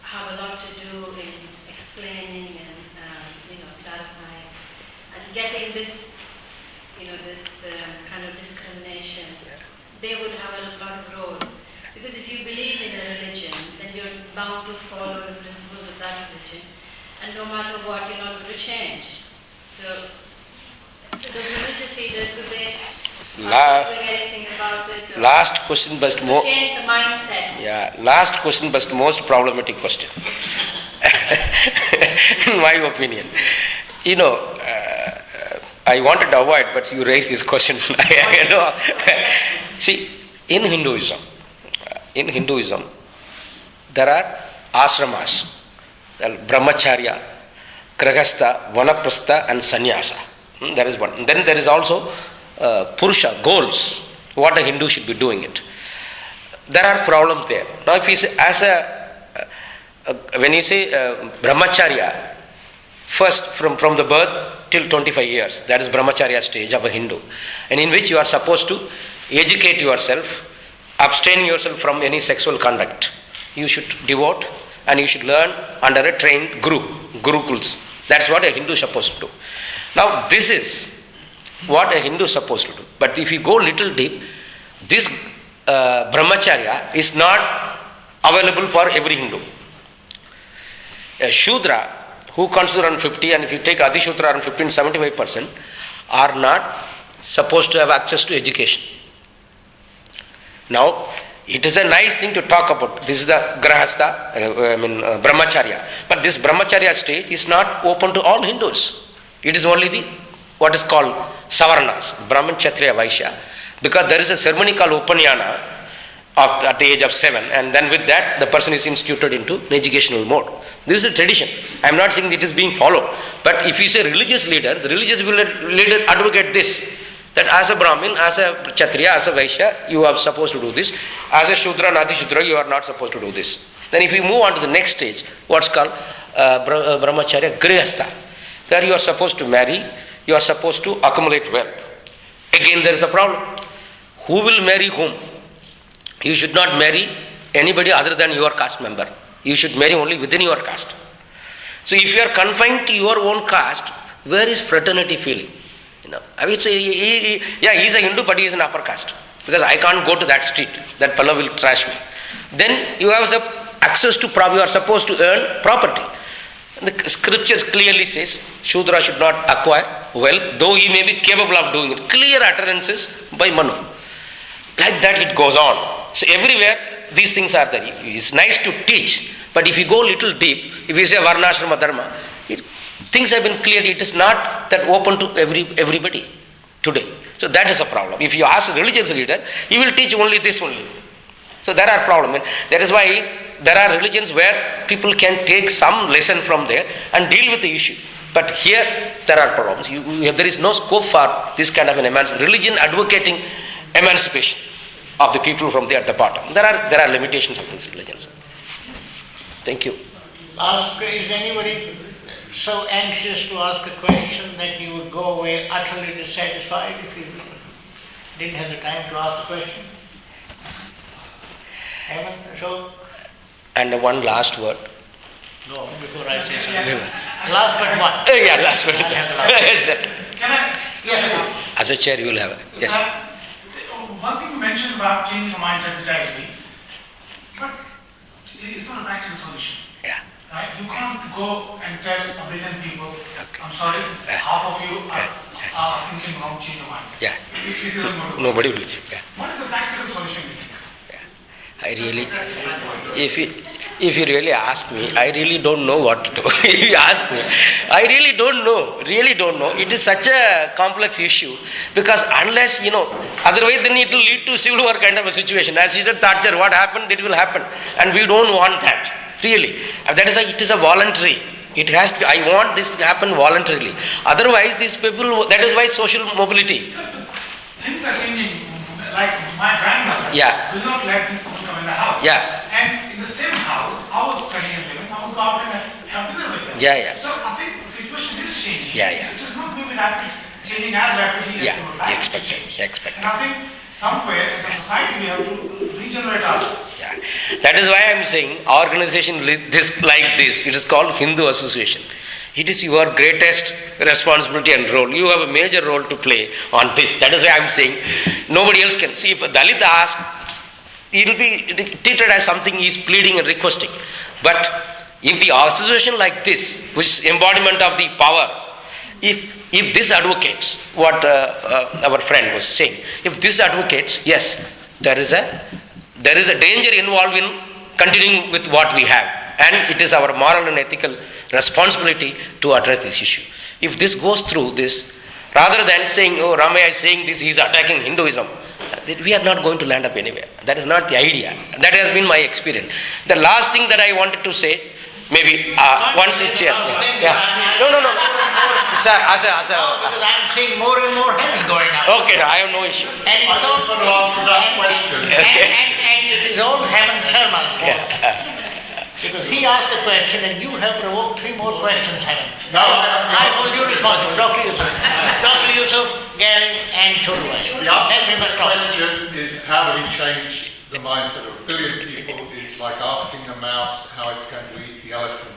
have a lot to do in explaining and clarifying and getting this kind of discrimination? They would have a lot of role, because if you believe in a religion, then you're bound to follow the principles of that religion, and no matter what, you're not going to change. So the religious leaders, could they doing anything about it? Last question, but to change the mindset. Yeah, last question, but most problematic question. In my opinion, I wanted to avoid, but you raised these questions. See, in Hinduism, there are ashramas, brahmacharya, grahastha, vanaprastha, and sannyasa. There is one. Then there is also purusha, goals, what a Hindu should be doing it. There are problems there. Now, if you say, when you say brahmacharya, first from the birth till 25 years, that is brahmacharya stage of a Hindu, and in which you are supposed to educate yourself, abstain yourself from any sexual conduct. You should devote and you should learn under a trained guru, gurukuls. That's what a Hindu is supposed to do. Now, this is what a Hindu is supposed to do. But if you go little deep, this brahmacharya is not available for every Hindu. A Shudra who comes around 50, and if you take Adishudra around 15, 75%, are not supposed to have access to education. Now, it is a nice thing to talk about. This is the grahastha, brahmacharya. But this brahmacharya stage is not open to all Hindus. It is only what is called savarnas, Brahman, Kshatriya, Vaishya. Because there is a ceremony called Upanayana at the age of 7, and then with that the person is instituted into an educational mode. This is a tradition. I am not saying it is being followed. But if you say religious leader, the religious leader advocate this, that as a Brahmin, as a Kshatriya, as a Vaishya, you are supposed to do this. As a Shudra, Nati Shudra, you are not supposed to do this. Then if you move on to the next stage, what's called Brahmacharya, Grihastha. There you are supposed to marry, you are supposed to accumulate wealth. Again there is a problem. Who will marry whom? You should not marry anybody other than your caste member. You should marry only within your caste. So if you are confined to your own caste, where is fraternity feeling? I would say, he is a Hindu, but he is an upper caste. Because I can't go to that street. That fellow will trash me. Then you have access to property. You are supposed to earn property. The scriptures clearly says, Shudra should not acquire wealth, though he may be capable of doing it. Clear utterances by Manu. Like that it goes on. So everywhere these things are there. It's nice to teach, but if you go little deep, if you say Varnashrama Dharma, things have been cleared. It is not that open to everybody today. So that is a problem. If you ask a religious leader, he will teach only this only. So there are problems. That is why there are religions where people can take some lesson from there and deal with the issue. But here there are problems. There is no scope for this kind of an religion advocating emancipation of the people from there at the bottom. There are limitations of these religions. Thank you. Is anybody so anxious to ask a question that you would go away utterly dissatisfied if you didn't have the time to ask the question? So, And one last word. No, before I say something. Last but one. Yeah, last word. I'll have the last word. Yes, sir. Can I? Yes, Yes. As a chair, you will have it. Yes. One thing you mentioned about changing the mindset, which I agree, but it's not a practical solution. Yeah. Right? You can't go and tell a billion people, Okay. I'm sorry, half of you are thinking wrong, change your mindset. Yeah. It isn't going to work. Nobody will. Yeah. What is the practical solution you think? I really, if you really ask me, I really don't know what to do. If you ask me, I really don't know. It is such a complex issue because unless, otherwise then it will lead to civil war kind of a situation. As you said, Thatcher, what happened, it will happen. And we don't want that, really. That is why it is a voluntary. It has to, I want this to happen voluntarily. Otherwise, these people, that is why social mobility. Things are changing. Like my grandmother will not let these people come in the house. Yeah. And in the same house, I was studying and living, I would go out and have dinner with them. Yeah. So I think the situation is changing. Yeah. It is not maybe changing as rapidly as we would like to change. Expected. And I think somewhere as a society we have to regenerate ourselves. Yeah. That is why I am saying organization like this, it is called Hindu Association. It is your greatest responsibility and role. You have a major role to play on this. That is why I am saying nobody else can. See, if a Dalit asks, it will be treated as something he is pleading and requesting. But if the association like this, which is embodiment of the power, if this advocates what our friend was saying, if this advocates, yes, there is a danger involved in continuing with what we have. And it is our moral and ethical responsibility to address this issue. If this goes through this, rather than saying, oh, Ramaiah is saying this, he is attacking Hinduism, we are not going to land up anywhere. That is not the idea. That has been my experience. The last thing that I wanted to say, maybe once it's here. Yeah. No. Sir, because I'm seeing more and more hands going up. Okay, I have no issue. And it's all just want to answer that question. And it is all Hemant Sharma's fault. Because he asked the question and you have provoked 3 more questions, Hemant. No, I hold you responsible. Dr. Yusuf, Gary and Chodua. The answer to the question is how do we change the mindset of a billion people is like asking a mouse how it's going to eat the elephant.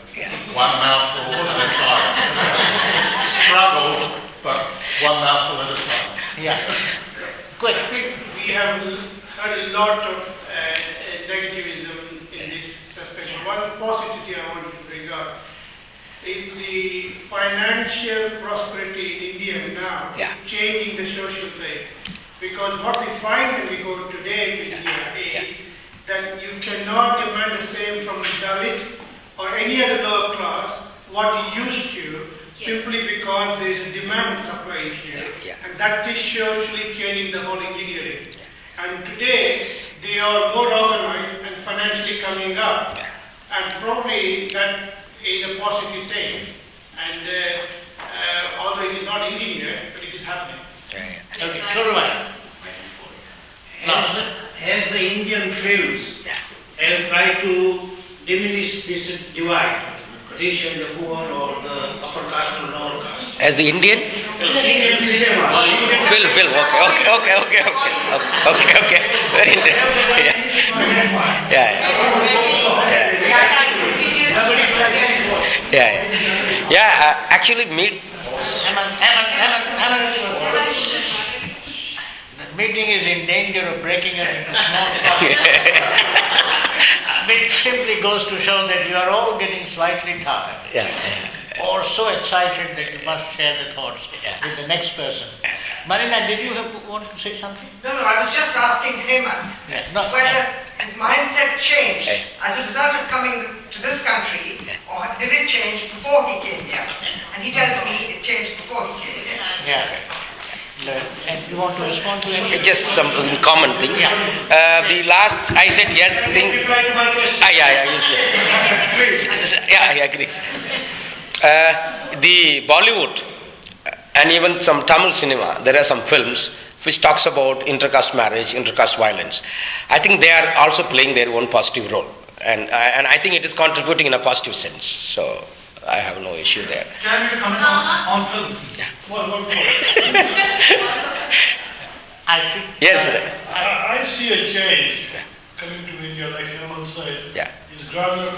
One mouthful at a time. Struggle, but one mouthful at a time. Yeah. Quick. I think we have heard a lot of negativism in this respect. One positivity I want to bring up is the financial prosperity in India now changing the social play. Because what we find when we go today to India is that you cannot demand the same from the Dalit or any other lower class what you used to, simply because there is a demand and supply issue. And that is socially changing the whole engineering. And today, they are more organized and financially coming up. And probably that is a positive thing. And although it is not engineered, but it is happening. Okay, Chodua. As the Indian films have tried to diminish this divide, rich and the poor or the upper caste or lower caste. As the Indian? Indian cinema. Film, okay. Very interesting. Actually, The meeting is in danger of breaking up into small parts. Which simply goes to show that you are all getting slightly tired. Or so excited that you must share the thoughts with the next person. Marina, did you want to say something? No, I was just asking him whether his mindset changed as a result of coming to this country, or did it change before he came here? And he tells me it changed before he came here. And you want to respond to anything? just some common thing. The last, I said yes thing. Reply to my question. I agree. The Bollywood and even some Tamil cinema, there are some films which talks about intercaste marriage, intercaste violence. I think they are also playing their own positive role, and I think it is contributing in a positive sense. So I have no issue there. Can I make a comment on films? One. I think. Yes. I see a change coming to India, like Hemant said. Yeah. Is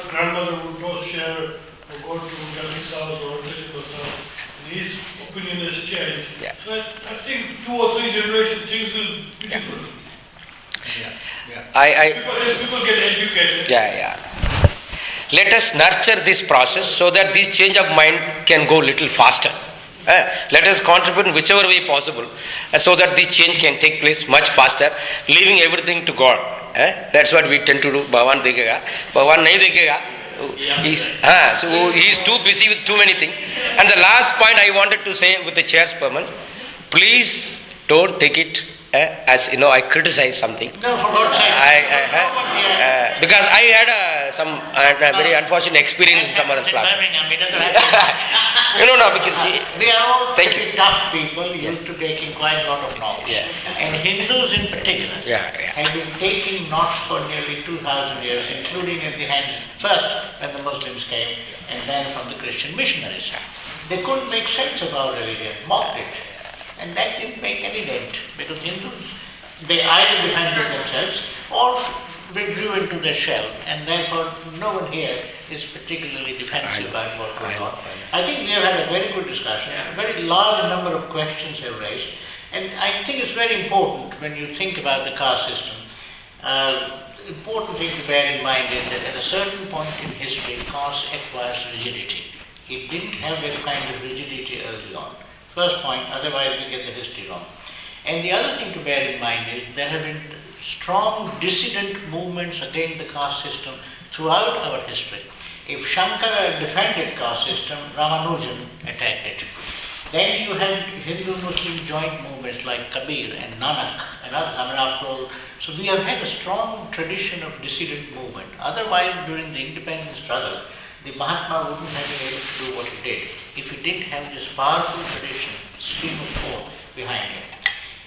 grandmother would toast share or go to Gandhi's house or Bishop's house, and his opinion has changed. Yeah. So I think 2 or 3 generations things will be different. People get educated. Yeah. Let us nurture this process so that this change of mind can go little faster. Let us contribute in whichever way possible so that the change can take place much faster, leaving everything to God. That's what we tend to do. Bhagwan dekhega, Bhagwan nahi dekhega. So he is too busy with too many things. And the last point I wanted to say with the chair's permission, please don't take it as I criticize something. No, for God's sake. Because I had some very unfortunate experience in some other class. No, because see, we are all thank pretty tough people used to taking quite a lot of knowledge. Yeah. And Hindus in particular Yeah. have been taking knowledge for nearly 2,000 years, including at the hands first when the Muslims came and then from the Christian missionaries. They couldn't make sense of our religion, mocked it. And that didn't make any dent because Hindus, they either defended themselves or withdrew into their shell, and therefore no one here is particularly defensive about what goes on. I think we have had a very good discussion. A very large number of questions have raised, and I think it's very important when you think about the caste system. Important thing to bear in mind is that at a certain point in history, caste acquires rigidity. It didn't have that kind of rigidity early on. First point, otherwise we get the history wrong. And the other thing to bear in mind is there have been strong dissident movements against the caste system throughout our history. If Shankara defended caste system, Ramanujan attacked it. Then you had Hindu-Muslim joint movements like Kabir and Nanak and others. After all, so we have had a strong tradition of dissident movement. Otherwise, during the independence struggle, the Mahatma wouldn't have been able to do what he did if he didn't have this powerful tradition, stream of thought behind him.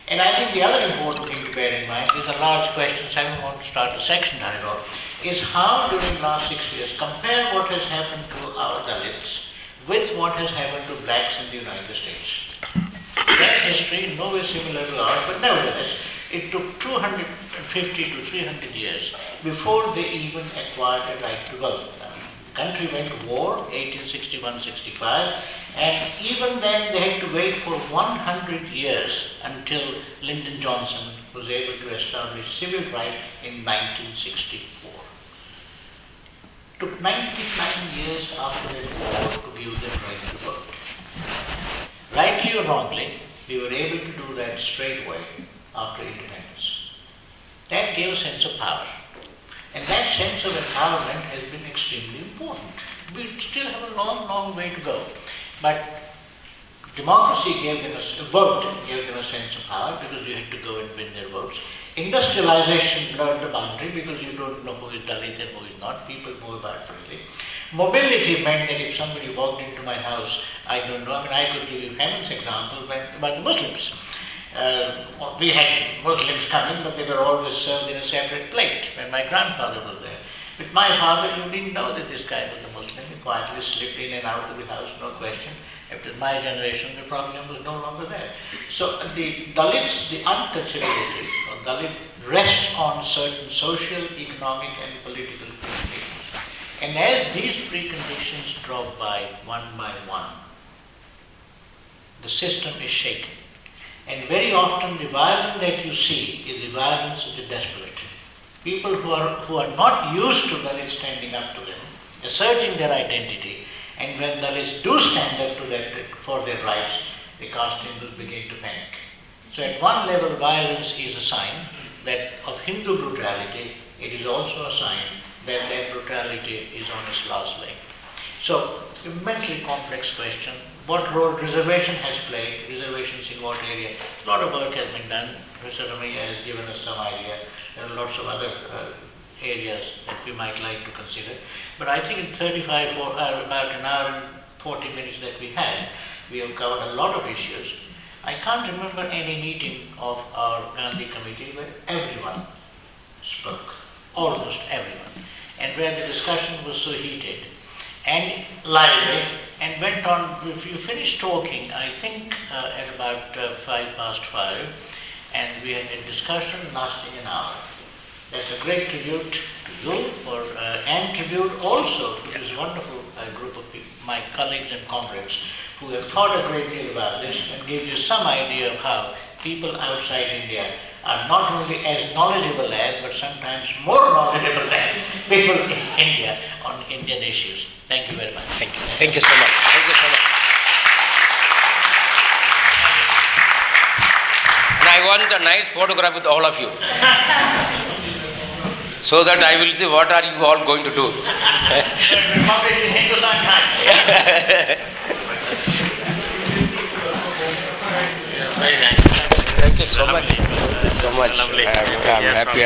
And I think the other important thing to bear in mind is a large question, so I don't want to start a section on it all, is how during the last 6 years, compare what has happened to our Dalits with what has happened to blacks in the United States. Their history, no way similar to ours, but nevertheless, it took 250 to 300 years before they even acquired a right to vote. The country went to war, 1861-65, and even then they had to wait for 100 years until Lyndon Johnson was able to establish civil rights in 1964. It took 99 years after the war to give them right to vote. Rightly or wrongly, we were able to do that straight away after independence. That gave a sense of power. And that sense of empowerment has been extremely important. We still have a long, long way to go. But democracy gave them a vote, gave them a sense of power because you had to go and win their votes. Industrialization blurred the boundary because you don't know who is Dalit and who is not. People move about freely. Mobility meant that if somebody walked into my house, I don't know, I could give you Hemon's example about the Muslims. We had Muslims coming, but they were always served in a separate plate when my grandfather was there. With my father, you didn't know that this guy was a Muslim. He quietly slipped in and out of the house, no question. After my generation, the problem was no longer there. So the Dalits, the untouchability of Dalit rests on certain social, economic and political preconditions. And as these preconditions drop by one, the system is shaken. And very often the violence that you see is the violence of the desperate. People who are not used to Dalits standing up to them, asserting their identity, and when Dalits do stand up to for their rights, the caste Hindus begin to panic. So at one level, violence is a sign that of Hindu brutality. It is also a sign that their brutality is on its last leg. So, immensely complex question. What role reservation has played, reservations in what area? A lot of work has been done. Professor Ramaiah has given us some idea. There are lots of other areas that we might like to consider. But I think in about an hour and 40 minutes that we had, we have covered a lot of issues. I can't remember any meeting of our Gandhi committee where everyone spoke, almost everyone, and where the discussion was so heated and lively and went on. If you finished talking, I think at about 5 past 5, and we had a discussion lasting an hour. That's a great tribute to you and tribute also to this wonderful group of people, my colleagues and comrades, who have thought a great deal about this and gave you some idea of how people outside India are not only as knowledgeable as, but sometimes more knowledgeable than people in India on Indian issues. Thank you very much. Thank you. Thank you so much. Thank you so much. And I want a nice photograph with all of you. So that I will see what are you all going to do. Very nice. Thank you so much. So much. I'm happy.